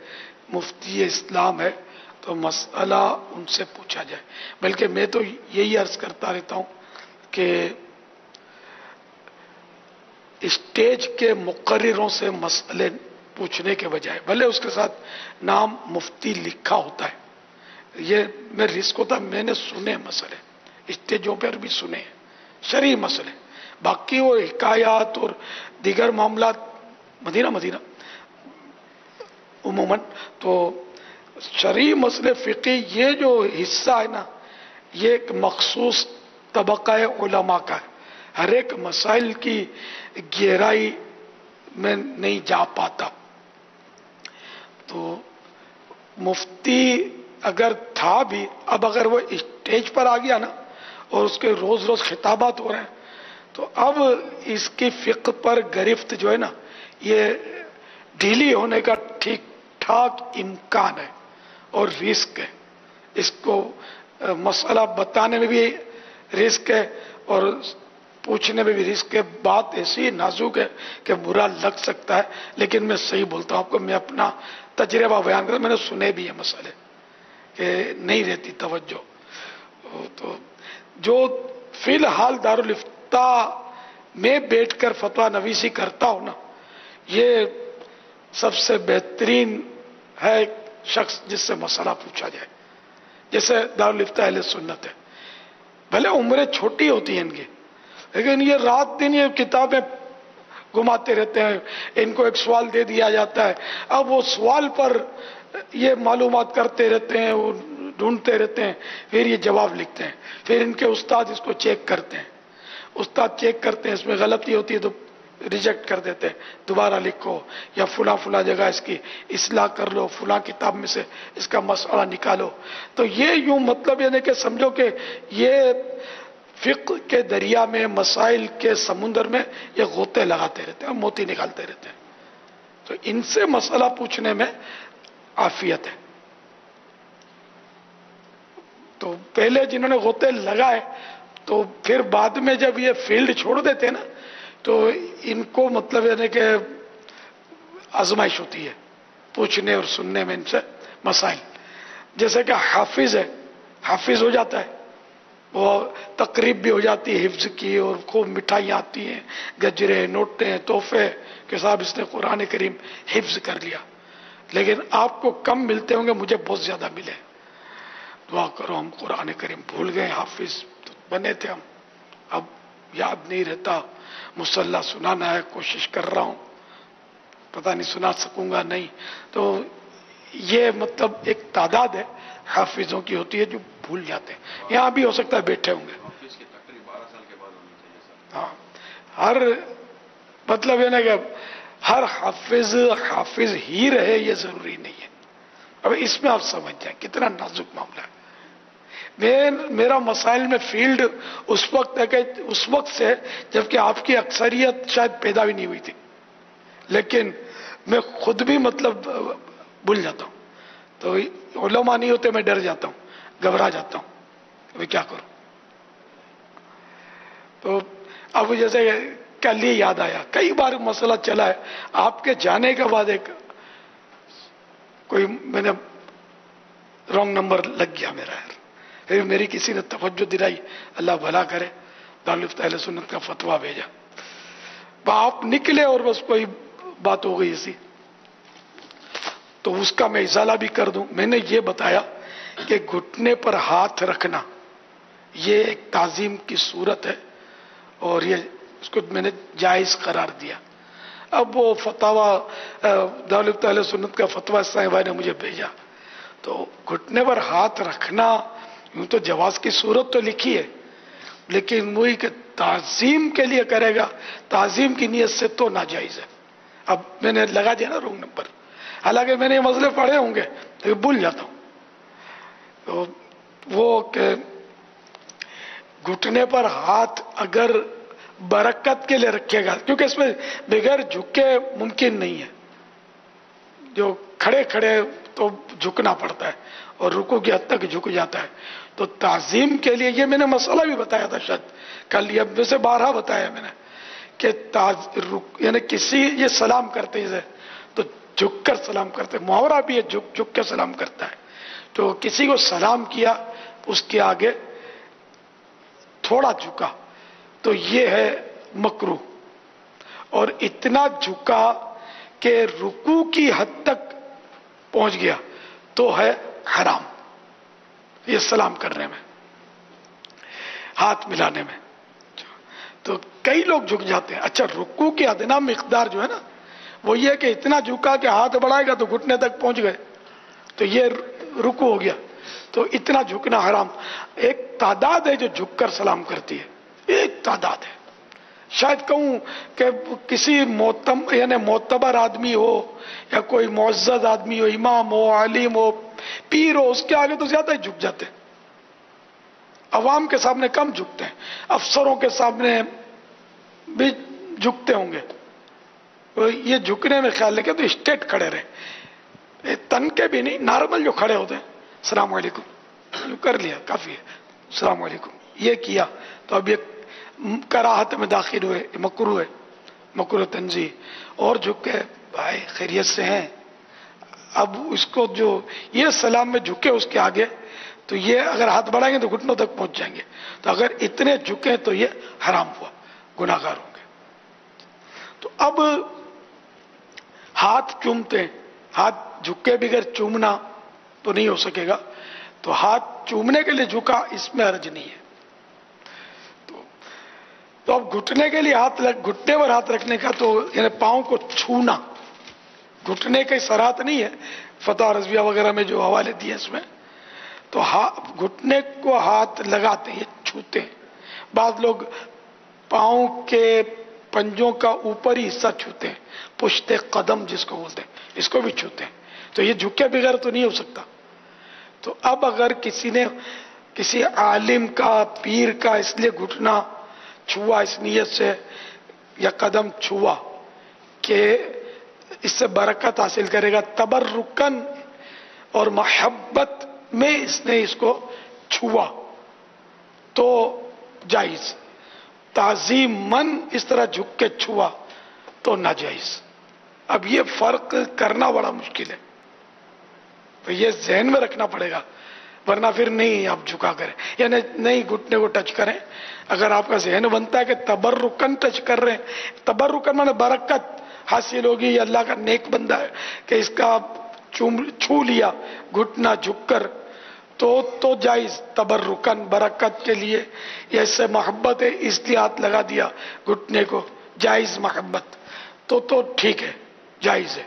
مفتی اسلام ہے، تو مسئلہ ان سے پوچھا جائے. بلکہ میں تو یہی عرض کرتا رہتا ہوں کہ اسٹیج کے مقرروں سے مسئلے پوچھنے کے بجائے، بھلے اس کے ساتھ نام مفتی لکھا ہوتا ہے، یہ میں رسک ہوتا، میں نے سنے مسئلے اسٹیجوں پر بھی سنے شرعی مسئلے. باقی وہ حکایات اور دیگر معاملات مدینہ عموماً، تو شرعی مسئلے فقہی یہ جو حصہ ہے نا، یہ ایک مخصوص طبقہ علماء کا ہے. ہر ایک مسائل کی گہرائی میں نہیں جا پاتا. تو مفتی اگر تھا بھی، اب اگر وہ اسٹیج پر آ گیا نا اور اس کے روز روز خطابات ہو رہے ہیں، تو اب اس کی فقہ پر گرفت جو ہے نا، یہ ڈھیلی ہونے کا ٹھیک ٹھاک امکان ہے اور رسک ہے. اس کو مسئلہ بتانے میں بھی رسک ہے اور پوچھنے میں بھی رسک ہے. بات ایسی نازک ہے کہ برا لگ سکتا ہے، لیکن میں صحیح بولتا ہوں آپ کو. میں اپنا تجربہ بیان کرتا ہوں، میں نے سنے بھی ہیں مسئلے کہ نہیں رہتی توجہ. تو جو فی الحال دارالفتاء میں بیٹھ کر فتویٰ نویسی کرتا ہوں نا، یہ سب سے بہترین ہے شخص جس سے مسئلہ پوچھا جائے. جیسے دارالفتاء اہل سنت ہے، بھلے عمریں چھوٹی ہوتی ہیں ان کی، لیکن یہ رات دن یہ کتابیں گھماتے رہتے ہیں. ان کو ایک سوال دے دیا جاتا ہے، اب وہ سوال پر یہ معلومات کرتے رہتے ہیں، وہ ڈھونڈتے رہتے ہیں، پھر یہ جواب لکھتے ہیں. پھر ان کے استاد اس کو چیک کرتے ہیں، استاد چیک کرتے ہیں، اس میں غلطی ہوتی ہے تو ریجیکٹ کر دیتے ہیں، دوبارہ لکھو یا فلاں فلاں جگہ اس کی اصلاح کر لو، فلاں کتاب میں سے اس کا مسئلہ نکالو. تو یہ یوں مطلب یعنی کہ سمجھو کہ یہ فقہ کے دریا میں، مسائل کے سمندر میں یہ غوطے لگاتے رہتے ہیں، موتی نکالتے رہتے ہیں. تو ان سے مسئلہ پوچھنے میں عافیت ہے. تو پہلے جنہوں نے غوطے لگائے تو پھر بعد میں جب یہ فیلڈ چھوڑ دیتے ہیں نا، تو ان کو مطلب یعنی کہ آزمائش ہوتی ہے پوچھنے اور سننے میں ان سے مسائل. جیسے کہ حافظ ہے، حافظ ہو جاتا ہے، وہ تقریب بھی ہو جاتی ہے حفظ کی، اور خوب مٹھائیاں آتی ہیں، گجرے، نوٹیں، تحفے کہ صاحب اس نے قرآن کریم حفظ کر لیا. لیکن آپ کو کم ملتے ہوں گے، مجھے بہت زیادہ ملے. دعا کرو ہم قرآن کریم بھول گئے، حافظ تو بنے تھے ہم، اب یاد نہیں رہتا. مصلح سنانا ہے، کوشش کر رہا ہوں، پتہ نہیں سنا سکوں گا نہیں. تو یہ مطلب ایک تعداد ہے حافظوں کی ہوتی ہے جو بھول جاتے ہیں. یہاں بھی ہو سکتا ہے بیٹھے ہوں گے. ہاں، ہر مطلب ہے نا کہ ہر حافظ ہی رہے یہ ضروری نہیں ہے. اب اس میں آپ سمجھ جائیں کتنا نازک معاملہ ہے. میرا مسائل میں فیلڈ اس وقت ہے کہ اس وقت سے جبکہ آپ کی اکثریت شاید پیدا بھی نہیں ہوئی تھی، لیکن میں خود بھی مطلب بھول جاتا ہوں. تو علماء نہیں ہوتے، میں ڈر جاتا ہوں، گھبرا جاتا ہوں، ابھی کیا کروں. تو اب جیسے کل ہی یاد آیا، کئی بار مسئلہ چلا ہے آپ کے جانے کے بعد، ایک کوئی میں نے رانگ نمبر لگ گیا میرا یار، پھر میری کسی نے توجہ دلائی، اللہ بھلا کرے، دارالفتاء اہل سنت کا فتویٰ بھیجا، آپ نکلے اور بس کوئی بات ہو گئی ایسی. تو اس کا میں ازالہ بھی کر دوں. میں نے یہ بتایا کہ گھٹنے پر ہاتھ رکھنا یہ ایک تعظیم کی صورت ہے، اور یہ اس کو میں نے جائز قرار دیا. اب وہ فتاویٰ دارالفتاء اہل سنت کا فتویٰ سائیں بھائی نے مجھے بھیجا. تو گھٹنے پر ہاتھ رکھنا یوں تو جواز کی صورت تو لکھی ہے، لیکن وہی کہ تعظیم کے لیے کرے گا، تعظیم کی نیت سے تو ناجائز ہے. اب میں نے لگا دیا نا رونگ نمبر، حالانکہ میں نے یہ مسئلے پڑھے ہوں گے تو بھول جاتا ہوں. تو وہ کہ گھٹنے پر ہاتھ اگر برکت کے لیے رکھے گا، کیونکہ اس میں بغیر جھکے ممکن نہیں ہے، جو کھڑے کھڑے تو جھکنا پڑتا ہے اور رکوع کی حد تک جھک جاتا ہے. تو تعظیم کے لیے یہ میں نے مسئلہ بھی بتایا تھا شاید کل، یہ میں سے 12 بتایا میں نے کہ یعنی کسی یہ سلام کرتے ہیں تو جھک کر سلام کرتے، محاورہ بھی ہے جھک کے سلام کرتا ہے. تو کسی کو سلام کیا اس کے آگے تھوڑا جھکا تو یہ ہے مکروہ، اور اتنا جھکا کہ رکوع کی حد تک پہنچ گیا تو ہے حرام. یہ سلام کرنے میں، ہاتھ ملانے میں. تو کئی لوگ جھک جاتے ہیں. اچھا، رکوع کی ادنا مقدار جو ہے نا وہ یہ کہ اتنا جھکا کہ ہاتھ بڑھائے گا تو گھٹنے تک پہنچ گئے تو یہ رکوع ہو گیا. تو اتنا جھکنا حرام. ایک تعداد ہے جو جھک کر سلام کرتی ہے، ایک تعداد ہے. شاید کہوں کہ کسی یعنی معتبر آدمی ہو یا کوئی معزز آدمی ہو، امام ہو، عالم ہو، پیر ہو، اس کے آگے تو زیادہ ہی جھک جاتے ہیں. عوام کے سامنے کم جھکتے ہیں، افسروں کے سامنے بھی جھکتے ہوں گے، یہ جھکنے میں خیال رکھے تو اسٹیٹ کھڑے رہے، تن کے بھی نہیں، نارمل جو کھڑے ہوتے ہیں، السلام علیکم کر لیا کافی ہے، السلام علیکم یہ کیا، تو اب یہ کراہت میں داخل ہوئے، مکروہ ہے، مکروہ تنزیہ، اور جھک کے بھائی خیریت سے ہیں، اب اس کو جو یہ سلام میں جھکے اس کے آگے، تو یہ اگر ہاتھ بڑھائیں گے تو گھٹنوں تک پہنچ جائیں گے، تو اگر اتنے جھکے تو یہ حرام ہوا، گناہ گار ہوں گے۔ تو اب ہاتھ چومتے ہیں، ہاتھ جھکے بغیر چومنا تو نہیں ہو سکے گا، تو ہاتھ چومنے کے لیے جھکا، اس میں حرج نہیں ہے۔ تو اب گھٹنے کے لیے گھٹنے پر ہاتھ رکھنے کا تو یعنی پاؤں کو چھونا، گھٹنے کی صراحت نہیں ہے، فتح رضویہ وغیرہ میں جو حوالے دیے اس میں، تو گھٹنے کو ہاتھ لگاتے ہیں، چھوتے ہیں۔ بعض لوگ پاؤں کے پنجوں کا اوپری حصہ چھوتے ہیں، پشت قدم جس کو بولتے ہیں، اس کو بھی چھوتے ہیں، تو یہ جھکے بغیر تو نہیں ہو سکتا۔ تو اب اگر کسی نے کسی عالم کا، پیر کا اس لیے گھٹنا چھوا اس نیت سے، یا قدم چھوا کہ اس سے برکت حاصل کرے گا، تبرکن اور محبت میں اس نے اس کو چھوا تو جائز، تعظیماً اس طرح جھک کے چھوا تو ناجائز۔ اب یہ فرق کرنا بڑا مشکل ہے، تو یہ ذہن میں رکھنا پڑے گا، ورنہ پھر نہیں آپ جھکا کریں، یعنی نہیں گھٹنے کو ٹچ کریں۔ اگر آپ کا ذہن بنتا ہے کہ تبرکن ٹچ کر رہے ہیں، تبرکن مانے برکت حاصل ہوگی، یہ اللہ کا نیک بندہ ہے کہ اس کا چھو لیا گھٹنا جھک کر، تو جائز، تبرکن برکت کے لیے، یا اس سے محبت ہے اس لیے ہاتھ لگا دیا گھٹنے کو، جائز محبت تو ٹھیک ہے، جائز ہے،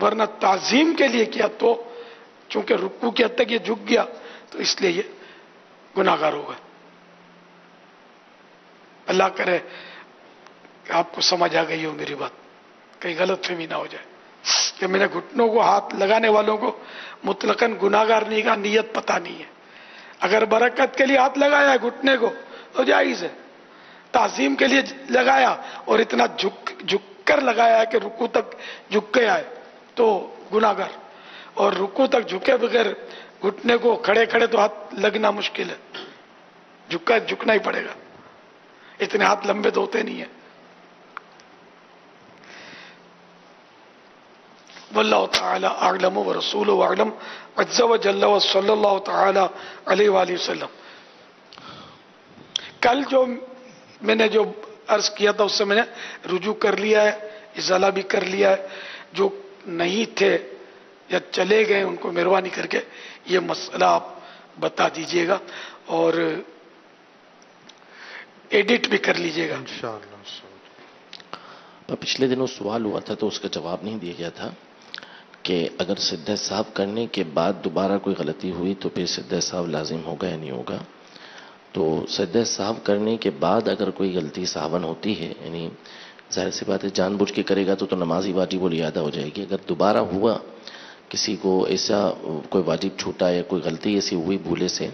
ورنہ تعظیم کے لیے کیا تو چونکہ رکوع کی حد تک یہ جھک گیا تو اس لیے یہ گناہ گار ہوگا۔ اللہ کرے کہ آپ کو سمجھ آ گئی ہو میری بات، کہیں غلط فہمی نہ ہو جائے کہ میں نے گھٹنوں کو ہاتھ لگانے والوں کو مطلقاً گناہ گار نہیں کہا، نیت پتہ نہیں ہے۔ اگر برکت کے لیے ہاتھ لگایا ہے گھٹنے کو تو جائز ہے، تعظیم کے لیے لگایا اور اتنا جھک کر لگایا ہے کہ رکوع تک جھک گیا ہے تو گناہ گار، اور رکوع تک جھکے بغیر گھٹنے کو کھڑے کھڑے تو ہاتھ لگنا مشکل ہے، جھکنا ہی پڑے گا، اتنے ہاتھ لمبے تو ہوتے نہیں ہیں۔ واللہ تعالی اعلم ورسولہ اعلم عز وجل وصلی اللہ تعالی علیہ وآلہ وسلم۔ کل جو میں نے جو عرض کیا تھا اس سے میں نے رجوع کر لیا ہے، ازالہ بھی کر لیا ہے، جو نہیں تھے یا چلے گئے ان کو مہربانی کر کے یہ مسئلہ آپ بتا دیجئے گا اور ایڈٹ بھی کر لیجئے گا انشاءاللہ۔ پچھلے دنوں سوال ہوا تھا تو اس کا جواب نہیں دیا گیا تھا کہ اگر سجدہ صاحب کرنے کے بعد دوبارہ کوئی غلطی ہوئی تو پھر سجدہ صاحب لازم ہوگا یا نہیں ہوگا؟ تو سجدہ صاحب کرنے کے بعد اگر کوئی غلطی سہون ہوتی ہے، یعنی ظاہر سی بات ہے جان بوجھ کے کرے گا تو نماز ہی واجب الادا ہو جائے گی، اگر دوبارہ ہوا کسی کو ایسا کوئی واجب چھوٹا یا کوئی غلطی ایسی ہوئی بھولے سے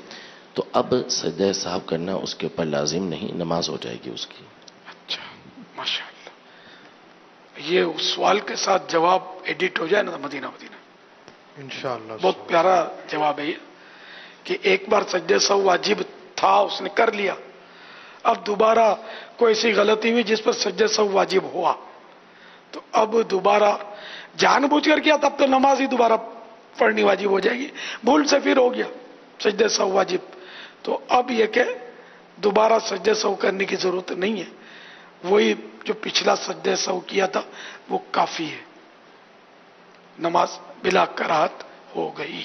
تو اب سجدہ صاحب کرنا اس کے اوپر لازم نہیں، نماز ہو جائے گی اس کی۔ اچھا ماشاءاللہ، یہ سوال کے ساتھ جواب ایڈٹ ہو جائے نا مدینہ انشاءاللہ، بہت پیارا جواب ہے یہ کہ ایک بار سجدہ سہو واجب تھا اس نے کر لیا، اب دوبارہ کوئی ایسی غلطی ہوئی جس پر سجدہ سہو واجب ہوا تو اب دوبارہ جان بوجھ کر کیا تب تو نماز ہی دوبارہ پڑھنی واجب ہو جائے گی، بھول سے پھر ہو گیا سجدہ سہو واجب، تو اب یہ کہ دوبارہ سجدہ سہو کرنے کی ضرورت نہیں ہے، وہی جو پچھلا سجدہ سہو کیا تھا وہ کافی ہے، نماز بلا کراہت ہو گئی۔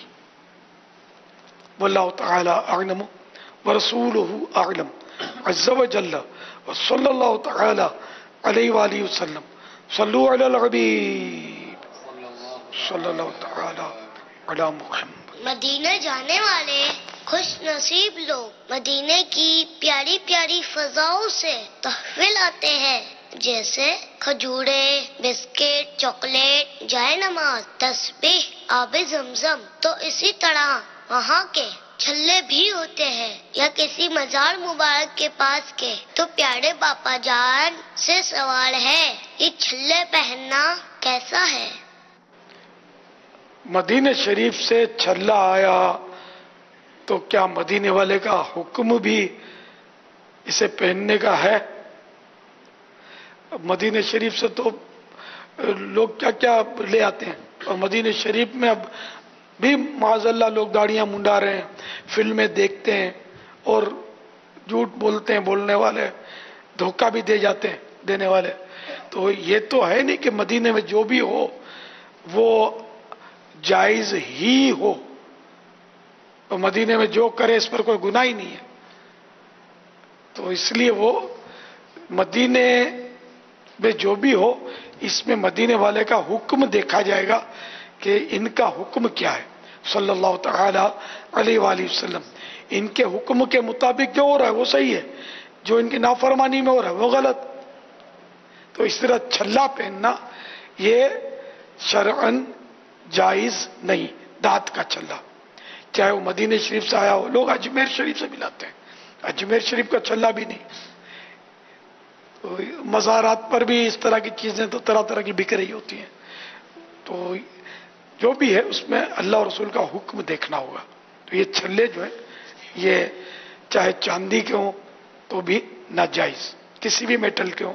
واللہ تعالی اعلم ورسولہ اعلم عز وجل وصلی اللہ تعالی علیہ وآلہ وسلم۔ صلو علی الحبیب صلی اللہ تعالی علی محمد۔ مدینہ جانے والے خوش نصیب لوگ مدینے کی پیاری پیاری فضاؤں سے تحفے لاتے ہیں، جیسے کھجورے، بسکٹ، چاکلیٹ، جائے نماز، تسبیح، آب زمزم۔ تو اسی طرح وہاں کے چھلے بھی ہوتے ہیں یا کسی مزار مبارک کے پاس کے، تو پیارے باپا جان سے سوال ہے، یہ چھلے پہننا کیسا ہے؟ مدینے شریف سے چھلا آیا تو کیا مدینے والے کا حکم بھی اسے پہننے کا ہے؟ مدینے شریف سے تو لوگ کیا کیا لے آتے ہیں، اور مدینے شریف میں اب بھی معاذ اللہ لوگ داڑیاں منڈا رہے ہیں، فلمیں دیکھتے ہیں اور جھوٹ بولتے ہیں بولنے والے، دھوکہ بھی دے جاتے ہیں دینے والے. تو یہ تو ہے نہیں کہ مدینے میں جو بھی ہو وہ جائز ہی ہو، اور مدینے میں جو کرے اس پر کوئی گناہ ہی نہیں ہے. تو اس لیے وہ مدینے میں جو بھی ہو، اس میں مدینے والے کا حکم دیکھا جائے گا کہ ان کا حکم کیا ہے صلی اللہ تعالی علیہ وآلہ وسلم. ان کے حکم کے مطابق جو ہو رہا ہے وہ صحیح ہے، جو ان کی نافرمانی میں ہو رہا ہے وہ غلط. تو اس طرح چھلا پہننا یہ شرعن جائز نہیں. دانت کا چھلا چاہے وہ مدینہ شریف سے آیا ہو، لوگ اجمیر شریف سے بھی لاتے ہیں، اجمیر شریف کا چھلا بھی نہیں. مزارات پر بھی اس طرح کی چیزیں تو طرح طرح کی بک رہی ہوتی ہیں. تو جو بھی ہے اس میں اللہ اور رسول کا حکم دیکھنا ہوگا. تو یہ چھلے جو ہیں یہ چاہے چاندی کے ہوں تو بھی ناجائز، کسی بھی میٹل کے ہوں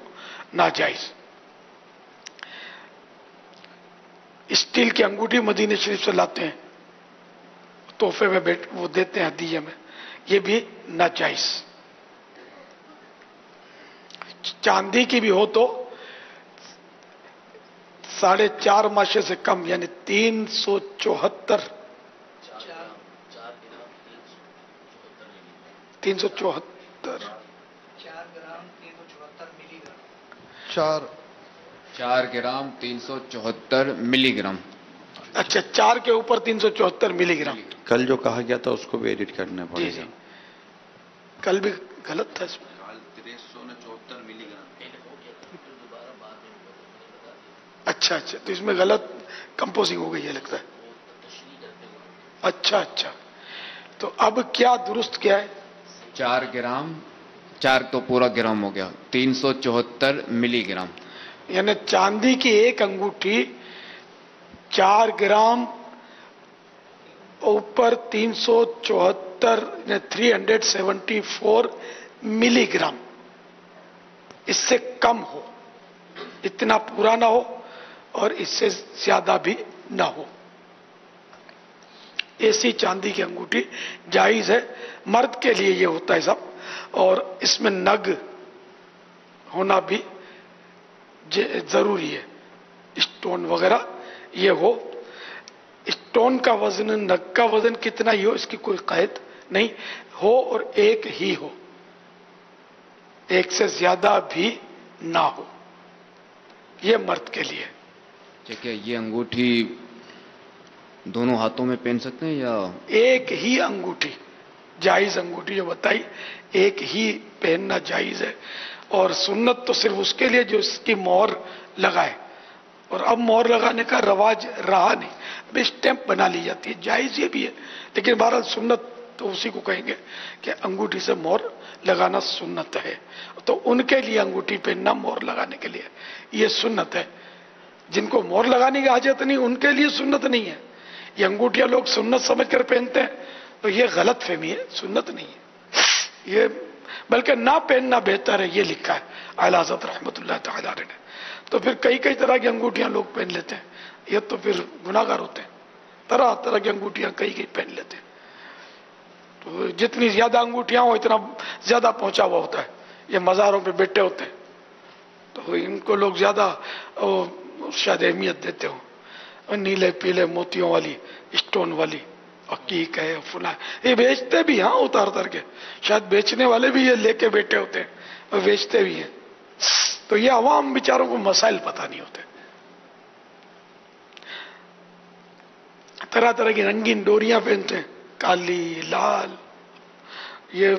ناجائز. اسٹیل کی انگوٹھی مدینہ شریف سے لاتے ہیں، تحفے میں وہ دیتے ہیں ہدیے میں، یہ بھی ناجائز. چاندی کی بھی ہو تو 4.5 ماشے سے کم، یعنی 374 4 گرام 374 ملی گرام. اچھا 4 کے اوپر 374 ملی گرام. کل جو کہا گیا تھا اس کو بھی ایڈٹ کرنا پڑے جی گا. کل بھی غلط تھا اس میں. 374 ملی گرام. اچھا تو اس میں غلط کمپوزنگ ہو گئی ہے لگتا ہے. اچھا تو اب کیا درست کیا ہے؟ 4 گرام، 4 تو پورا گرام ہو گیا، 374 ملی گرام. یعنی چاندی کی ایک انگوٹھی 4 گرام اوپر 374 374 ملی گرام، اس سے کم ہو، اتنا پورا نہ ہو اور اس سے زیادہ بھی نہ ہو. ایسی چاندی کی انگوٹھی جائز ہے. مرد کے لیے یہ ہوتا ہے سب، اور اس میں نگ ہونا بھی ضروری ہے، اسٹون وغیرہ یہ ہو. اسٹون کا وزن، نگ کا وزن کتنا ہی ہو اس کی کوئی قید نہیں ہو، اور ایک ہی ہو، ایک سے زیادہ بھی نہ ہو. یہ مرد کے لیے. ٹھیک ہے، یہ انگوٹھی دونوں ہاتھوں میں پہن سکتے ہیں یا ایک ہی انگوٹھی جائز، انگوٹھی جو بتائی ایک ہی پہننا جائز ہے. اور سنت تو صرف اس کے لیے جو اس کی مہر لگائے، اور اب مہر لگانے کا رواج رہا نہیں، اب اسٹیمپ بنا لی جاتی ہے. جائز یہ بھی ہے، لیکن بہرحال سنت تو اسی کو کہیں گے کہ انگوٹھی سے مہر لگانا سنت ہے. تو ان کے لیے انگوٹھی پہننا مہر لگانے کے لیے یہ سنت ہے. جن کو مہر لگانے کی حاجت نہیں ان کے لیے سنت نہیں ہے. یہ انگوٹھیاں لوگ سنت سمجھ کر پہنتے ہیں تو یہ غلط فہمی ہے، سنت نہیں ہے. یہ بلکہ نہ پہننا بہتر ہے، یہ لکھا ہے اعلی حضرت رحمۃ اللہ تعالی علیہ نے. تو پھر کئی طرح کی انگوٹھیاں لوگ پہن لیتے ہیں، یہ تو پھر گناہگار ہوتے ہیں. طرح طرح کی انگوٹھیاں کئی پہن لیتے ہیں. تو جتنی زیادہ انگوٹھیاں ہو اتنا زیادہ پہنچا ہوا ہوتا ہے. یہ مزاروں پہ بیٹھے ہوتے ہیں تو ان کو لوگ زیادہ شاید اہمیت دیتے ہوں. نیلے پیلے موتیوں والی، اسٹون والی عقیق ہے، فلاں یہ بیچتے بھی، ہاں اتار کے، شاید بیچنے والے بھی یہ لے کے بیٹھے ہوتے ہیں اور بیچتے بھی ہیں. تو یہ عوام بیچاروں کو مسائل پتہ نہیں ہوتے. طرح طرح کی رنگین ڈوریاں پہنتے ہیں، کالی، لال. یہ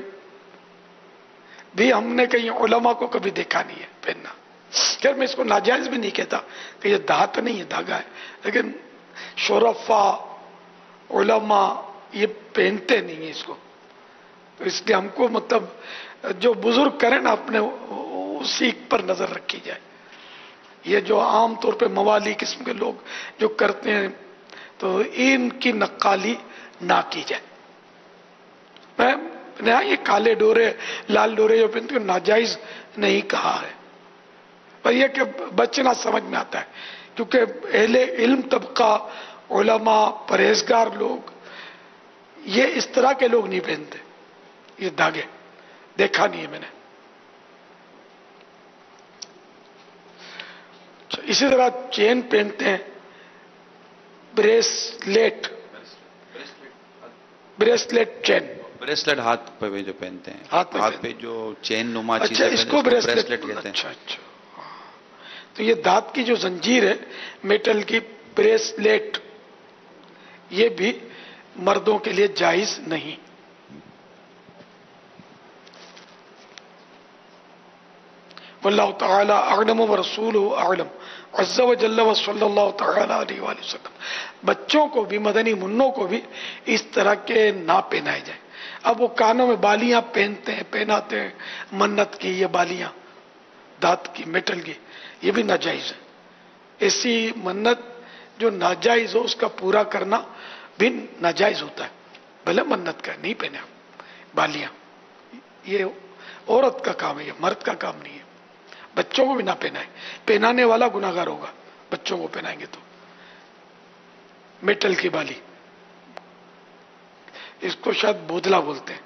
بھی ہم نے کہیں علماء کو کبھی دیکھا نہیں ہے پہننا. خیر میں اس کو ناجائز بھی نہیں کہتا کہ یہ دھات نہیں ہے، دھاگا ہے، لیکن شرفا، علماء، یہ پہنتے نہیں ہیں اس کو. تو اس لیے ہم کو مطلب جو بزرگ کریں نا اپنے اسی پر نظر رکھی جائے. یہ جو عام طور پہ موالی قسم کے لوگ جو کرتے ہیں تو ان کی نقالی نہ کی جائے. میں یہ کالے ڈورے لال ڈورے جو پہنتے ہیں ناجائز نہیں کہا ہے، پر یہ کہ بچنا سمجھ میں آتا ہے کیونکہ اہل علم طبقہ، علماء، پرہیزگار لوگ یہ اس طرح کے لوگ نہیں پہنتے یہ دھاگے، دیکھا نہیں ہے میں نے. اسی طرح چین پہنتے ہیں، بریسلیٹ چین، بریسلیٹ ہاتھ پہ جو پہنتے ہیں، ہاتھ پہ جو چین نما اچھا چیزیں اس پہنتے کو ہیں، بریسلیٹ کہتے ہیں. اچھا. تو یہ دانت کی جو زنجیر ہے میٹل کی بریسلیٹ، یہ بھی مردوں کے لیے جائز نہیں. واللہ تعالی اعلم ورسولہ اعلم عز وجل وصلی اللہ تعالی علیہ وآلہ وسلم. بچوں کو بھی، مدنی منوں کو بھی اس طرح کے نہ پہنائے جائیں. اب وہ کانوں میں بالیاں پہناتے ہیں منت کی، یہ بالیاں دانت کی میٹل کی، یہ بھی ناجائز ہے. ایسی منت جو ناجائز ہو اس کا پورا کرنا بھی ناجائز ہوتا ہے. بھلے منت کا نہیں پہنے بالیاں، یہ عورت کا کام ہے، یہ مرد کا کام نہیں ہے. بچوں کو بھی نہ پہنائیں، پہنانے والا گناہگار ہوگا. بچوں کو پہنائیں گے تو میٹل کی بالی، اس کو شاید بودلا بولتے ہیں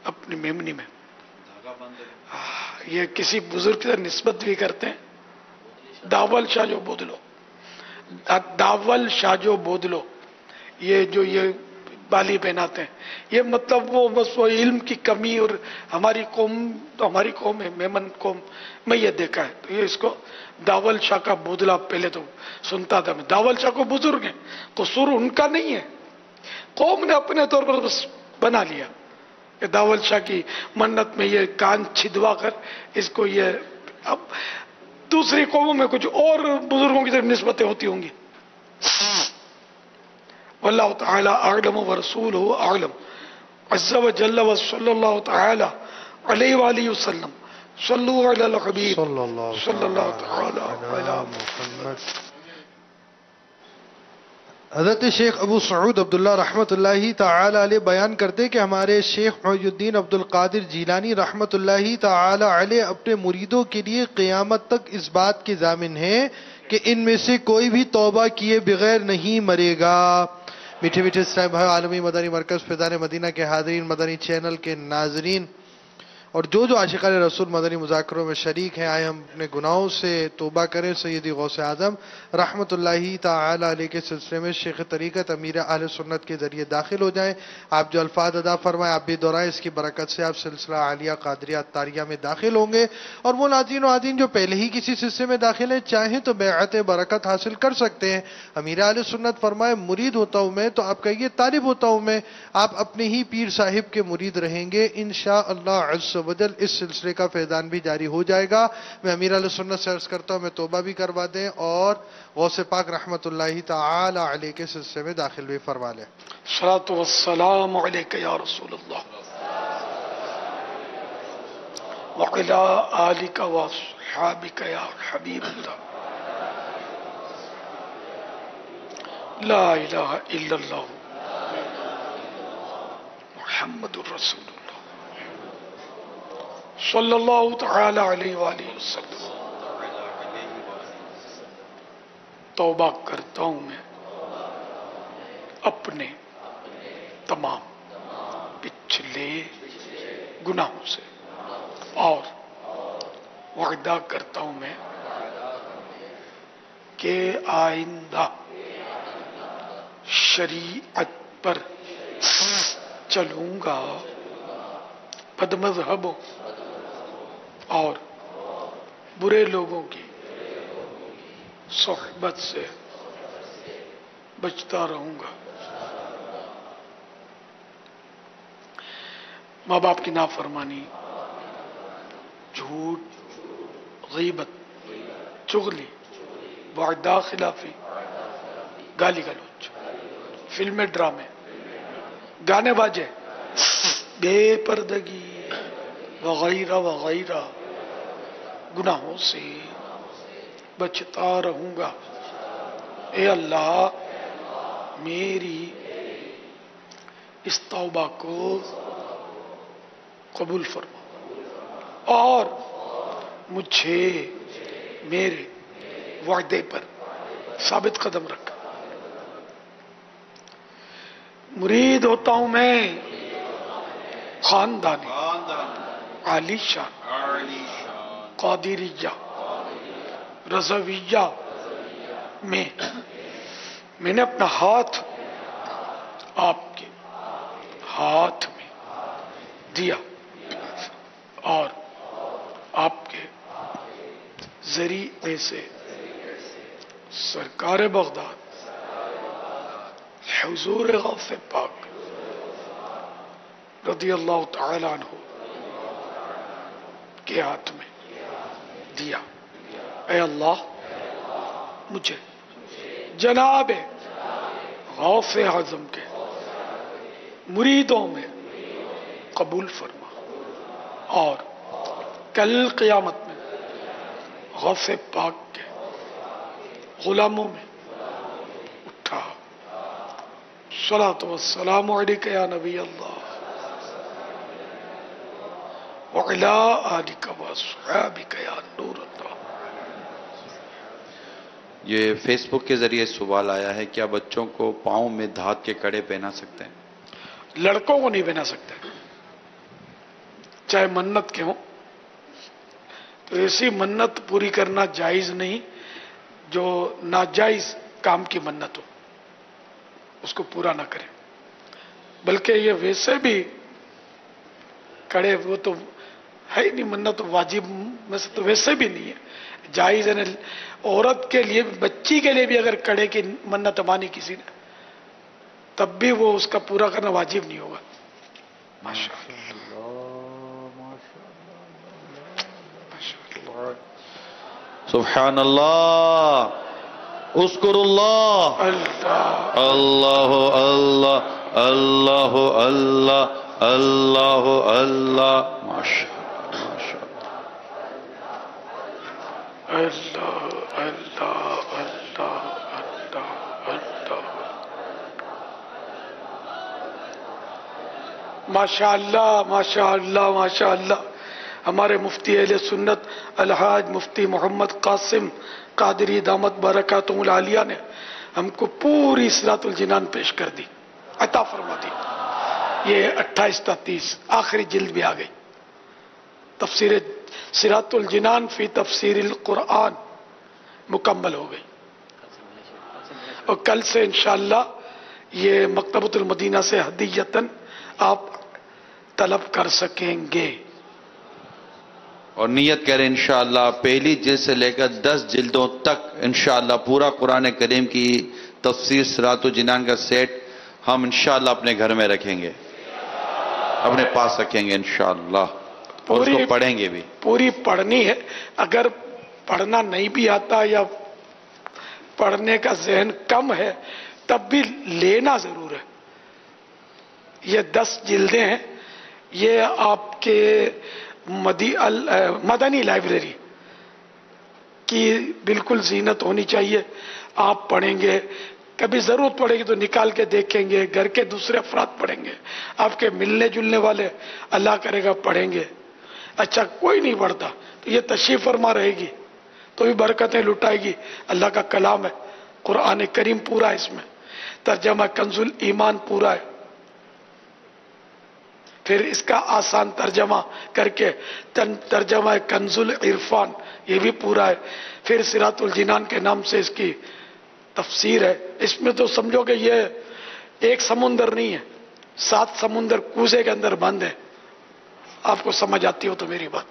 اپنی میمنی میں. یہ کسی بزرگ کی نسبت بھی کرتے ہیں. داول شاہ جو بودلو یہ جو یہ بالی پہناتے ہیں، یہ مطلب وہ بس وہ علم کی کمی، اور ہماری قوم ہے میمن قوم میں یہ دیکھا ہے. تو یہ اس کو داول شاہ کا بودلا پہلے تو سنتا تھا میں. داول شاہ کو بزرگ ہیں، قصور ان کا نہیں ہے، قوم نے اپنے طور پر بس بنا لیا کہ داول شاہ کی منت میں یہ کان چھدوا کر اس کو یہ. اب دوسری قوموں میں کچھ اور بزرگوں کی طرف نسبتیں ہوتی ہوں گی. واللہ تعالی اعلم ورسولہ اعلم عز وجل وصلی اللہ تعالی علیہ وآلہ وسلم. صلو علی الحبیب صلی اللہ تعالی علی محمد. حضرت شیخ ابو سعود عبداللہ رحمۃ اللہ تعالی علیہ بیان کرتے کہ ہمارے شیخ محی الدین عبد القادر جیلانی رحمۃ اللہ تعالی علیہ اپنے مریدوں کے لیے قیامت تک اس بات کے ضامن ہیں کہ ان میں سے کوئی بھی توبہ کیے بغیر نہیں مرے گا. میٹھے میٹھے اسلام بھائی، عالمی مدنی مرکز فیضان مدینہ کے حاضرین، مدنی چینل کے ناظرین، اور جو عاشقان رسول مدنی مذاکروں میں شریک ہیں، آئے ہم اپنے گناہوں سے توبہ کریں. سیدی غوث اعظم رحمۃ اللہ تعالی علیہ کے سلسلے میں شیخ طریقت امیر اہل سنت کے ذریعے داخل ہو جائیں. آپ جو الفاظ ادا فرمائیں آپ بھی دہرائیں، اس کی برکت سے آپ سلسلہ عالیہ قادریہ طاریہ میں داخل ہوں گے. اور وہ ناظرین و عادین جو پہلے ہی کسی سلسلے میں داخل ہیں، چاہیں تو بیعت برکت حاصل کر سکتے ہیں. امیر اہل سنت فرمائے مرید ہوتا ہوں میں، تو آپ کہیے طالب ہوتا ہوں میں. آپ اپنے ہی پیر صاحب کے مرید رہیں گے انشاءاللہ عز وجل. اس سلسلے کا فیضان بھی جاری ہو جائے گا. میں امیر اہل سنت سے عرض کرتا ہوں میں توبہ بھی کروا دیں اور غوث پاک رحمت اللہ تعالی علیہ کے سلسلے میں داخل بھی فرما لیں. الصلاۃ والسلام علیک یا رسول اللہ وعلی آلک واصحابک یا حبیب اللہ. لا الہ الا اللہ محمد الرسول اللہ صلی اللہ تعالی علیہ وآلہ وسلم. توبہ کرتا ہوں میں اپنے تمام پچھلے گناہوں سے، اور وعدہ کرتا ہوں میں کہ آئندہ شریعت پر چلوں گا، بد مذہبوں اور برے لوگوں کی صحبت سے بچتا رہوں گا. ماں باپ کی نافرمانی، جھوٹ، غیبت، چغلی، وعدہ خلافی، گالی گلوچ، فلمیں ڈرامے، گانے باجے، بے پردگی وغیرہ وغیرہ گناہوں سے بچتا رہوں گا۔ اے اللہ میری اس توبہ کو قبول فرما اور مجھے میرے وعدے پر ثابت قدم رکھ۔ مرید ہوتا ہوں میں خاندانی عالی شان قادریہ رضویہ میں نے اپنا ہاتھ آپ کے ہاتھ میں دیا اور آپ کے ذریعے سے سرکار بغداد حضور غوث پاک رضی اللہ تعالیٰ عنہ کے ہاتھ میں دیا۔ اے اللہ مجھے جناب غوث اعظم کے مریدوں میں قبول فرما اور کل قیامت میں غوث پاک کے غلاموں میں اٹھا۔ صلاۃ والسلام علیک یا نبی اللہ وعلی آلک واصحابک یا نور اللہ۔ یہ فیس بک کے ذریعے سوال آیا ہے، کیا بچوں کو پاؤں میں دھات کے کڑے پہنا سکتے ہیں؟ لڑکوں کو نہیں پہنا سکتے، چاہے منت کے ہوں، تو ایسی منت پوری کرنا جائز نہیں جو ناجائز کام کی منت ہو، اس کو پورا نہ کریں۔ بلکہ یہ ویسے بھی کڑے وہ تو ہے ہی نہیں، منت واجب میں سے تو ویسے بھی نہیں ہے، جائز ہے۔ عورت کے لیے بچی کے لیے بھی اگر کڑے کی منت مانی کسی نے تب بھی وہ اس کا پورا کرنا واجب نہیں ہوگا۔ سبحان اللہ، اذکر اللہ، اللہ اللہ اللہ اللہ اللہ اللہ، ماشاء اللہ اللہ اللہ اللہ اللہ، ماشاء اللہ ماشاء اللہ ماشاء اللہ۔ ہمارے مفتی اہل سنت الحاج مفتی محمد قاسم قادری دامت برکاتہم العالیہ نے ہم کو پوری صراط الجنان پیش کر دی، عطا فرما دی۔ یہ 28 تا 30 آخری جلد بھی آ گئی، تفسیر صراط الجنان فی تفسیر القرآن مکمل ہو گئی، اور کل سے انشاءاللہ یہ مکتبۃ المدینہ سے ہدیتاً آپ طلب کر سکیں گے۔ اور نیت کریں انشاءاللہ پہلی جلد سے لے کر 10 جلدوں تک انشاءاللہ پورا قرآن کریم کی تفسیر صراط الجنان کا سیٹ ہم انشاءاللہ اپنے گھر میں رکھیں گے، اپنے پاس رکھیں گے انشاءاللہ، اور اس کو پڑھیں گے بھی۔ پوری پڑھنی ہے، اگر پڑھنا نہیں بھی آتا یا پڑھنے کا ذہن کم ہے تب بھی لینا ضرور ہے۔ یہ 10 جلدیں ہیں، یہ آپ کے مدنی لائبریری کی بالکل زینت ہونی چاہیے۔ آپ پڑھیں گے، کبھی ضرورت پڑے گی تو نکال کے دیکھیں گے، گھر کے دوسرے افراد پڑھیں گے، آپ کے ملنے جلنے والے اللہ کرے گا پڑھیں گے۔ اچھا کوئی نہیں پڑھتا تو یہ تشریف فرما رہے گی تو بھی برکتیں لٹائے گی۔ اللہ کا کلام ہے، قرآن کریم پورا ہے، اس میں ترجمہ کنز الایمان پورا ہے، پھر اس کا آسان ترجمہ کر کے ترجمہ کنز العرفان یہ بھی پورا ہے، پھر صراط الجنان کے نام سے اس کی تفسیر ہے۔ اس میں تو سمجھو کہ یہ ایک سمندر نہیں ہے، 7 سمندر کوزے کے اندر بند ہے۔ آپ کو سمجھ آتی ہو تو میری بات،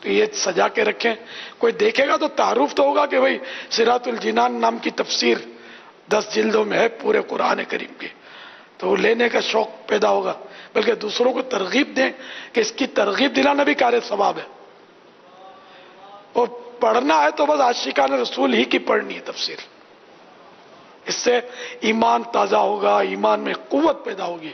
تو یہ سجا کے رکھیں، کوئی دیکھے گا تو تعارف تو ہوگا کہ بھئی صراط الجنان نام کی تفسیر 10 جلدوں میں ہے پورے قرآن کریم کی، تو وہ لینے کا شوق پیدا ہوگا، بلکہ دوسروں کو ترغیب دیں کہ اس کی ترغیب دلانا بھی کار ثواب ہے۔ اور پڑھنا ہے تو بس عاشقان رسول ہی کی پڑھنی ہے تفسیر، اس سے ایمان تازہ ہوگا، ایمان میں قوت پیدا ہوگی۔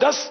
10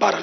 12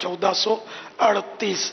1438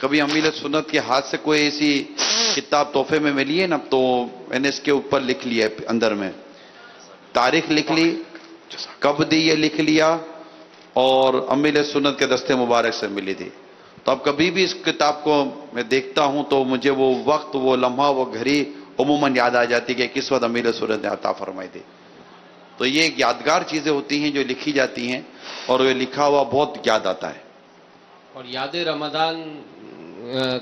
کبھی امیل سنت کے ہاتھ سے کوئی ایسی کتاب تحفے میں ملی ہے نا، تو میں نے اس کے اوپر لکھ لیا ہے، اندر میں تاریخ لکھ لی، کب دی یہ لکھ لیا، اور امیل سنت کے دستے مبارک سے ملی تھی. تو اب کبھی بھی اس کتاب کو میں دیکھتا ہوں تو مجھے وہ وقت، وہ لمحہ، وہ گھڑی عموماً یاد آ جاتی کہ کس وقت امیل سنت نے عطا فرمائی تھی. تو یہ ایک یادگار چیزیں ہوتی ہیں جو لکھی جاتی ہیں، اور یہ لکھا ہوا بہت یاد آتا ہے. اور یاد رمضان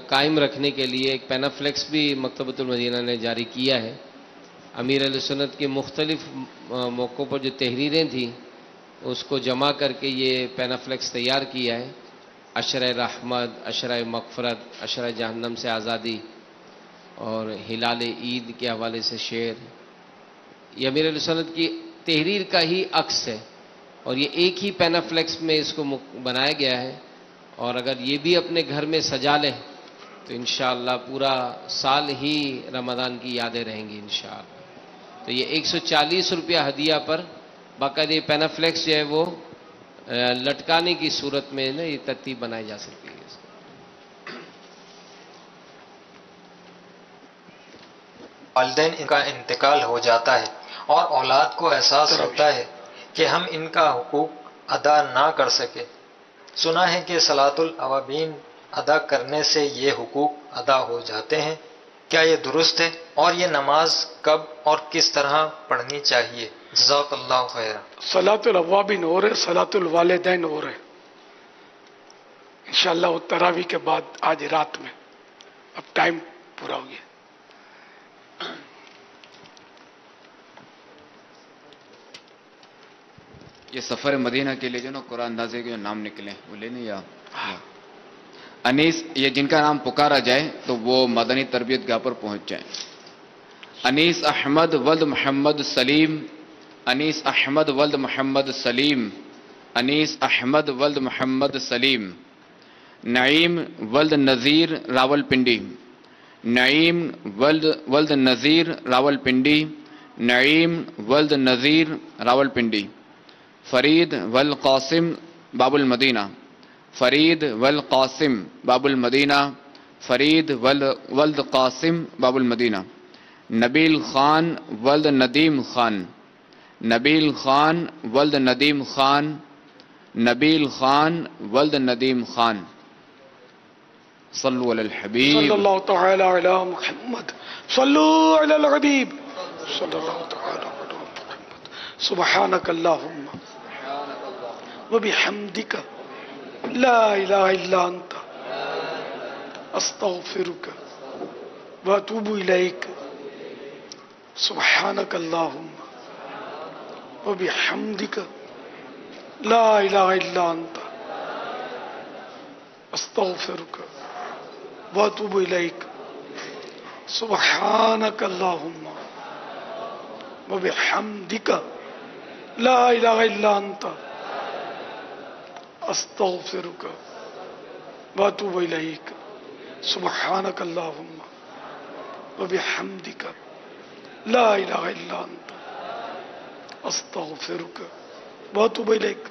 قائم رکھنے کے لیے ایک پینافلیکس بھی مکتبۃ المدینہ نے جاری کیا ہے. امیر علیہ سنت کے مختلف موقعوں پر جو تحریریں تھیں اس کو جمع کر کے یہ پینافلیکس تیار کیا ہے. عشرہ رحمت، عشرہ مغفرت، عشرہ جہنم سے آزادی، اور ہلال عید کے حوالے سے شعر. یہ امیر علیہ سنت کی تحریر کا ہی عکس ہے، اور یہ ایک ہی پینافلیکس میں اس کو بنایا گیا ہے. اور اگر یہ بھی اپنے گھر میں سجا لیں تو انشاءاللہ پورا سال ہی رمضان کی یادیں رہیں گی انشاءاللہ. تو یہ 140 روپیہ ہدیہ پر باقاعدہ یہ پینافلیکس جو ہے وہ لٹکانے کی صورت میں نا یہ ترتیب بنائی جا سکتی ہے. والدین کا انتقال ہو جاتا ہے اور اولاد کو احساس ہوتا ہے کہ ہم ان کا حقوق ادا نہ کر سکے. سنا ہے کہ صلاۃ الاوابین ادا کرنے سے یہ حقوق ادا ہو جاتے ہیں. کیا یہ درست ہے؟ اور یہ نماز کب اور کس طرح پڑھنی چاہیے؟ جزاک اللہ خیر. صلاۃ الاوابین ہو رہے، صلاۃ الوالدین ہو رہے انشاءاللہ وہ تراویح کے بعد آج رات میں. اب ٹائم پورا ہو گیا. یہ سفر مدینہ کے لیے جو نا قرآن اندازے کے جو نام نکلے وہ لینے یا انیس، یہ جن کا نام پکارا جائے تو وہ مدنی تربیت گاہ پر پہنچ جائیں. انیس احمد ولد محمد سلیم، انیس احمد ولد محمد سلیم، انیس احمد ولد محمد سلیم. نعیم ولد نذیر راول پنڈی، نعیم ولد نذیر راول پنڈی، نعیم ولد نذیر راول پنڈی. فرید والقاسم باب المدینہ، فرید والقاسم باب المدینہ، فرید ولد قاسم باب المدینہ. نبیل خان ولد ندیم خان، نبیل خان ولد ندیم خان، نبیل خان ولد ندیم خان. صلو علی الحبیب صلی اللہ تعالی علی محمد، صلو علی الحبیب صلی اللہ تعالی علی محمد. سبحانک اللہم وبحمدک لا الہ الا انت استغفرک واتوب الیک. سبحانک اللہم وبحمدک لا الہ الا انت استغفرک واتوب الیک. سبحانک اللہم وبحمدک لا الہ الا انت استغفرک واتوب الیک. سبحانک اللہم وبحمدک لا الہ الا انت استغفرک واتوب الیک.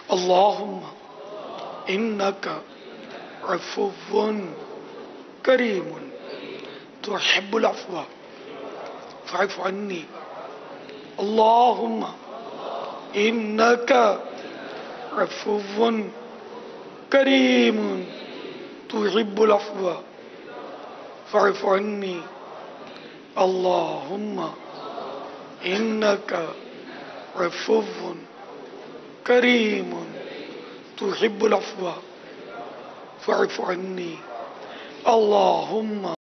اللہم انک عفو کریم تحب العفو فاعف عنی. اللہم انک عفو کریم تحب العفو فاعف عنی. اللہم انک عفو کریم تحب العفو فاعف عني. اللهم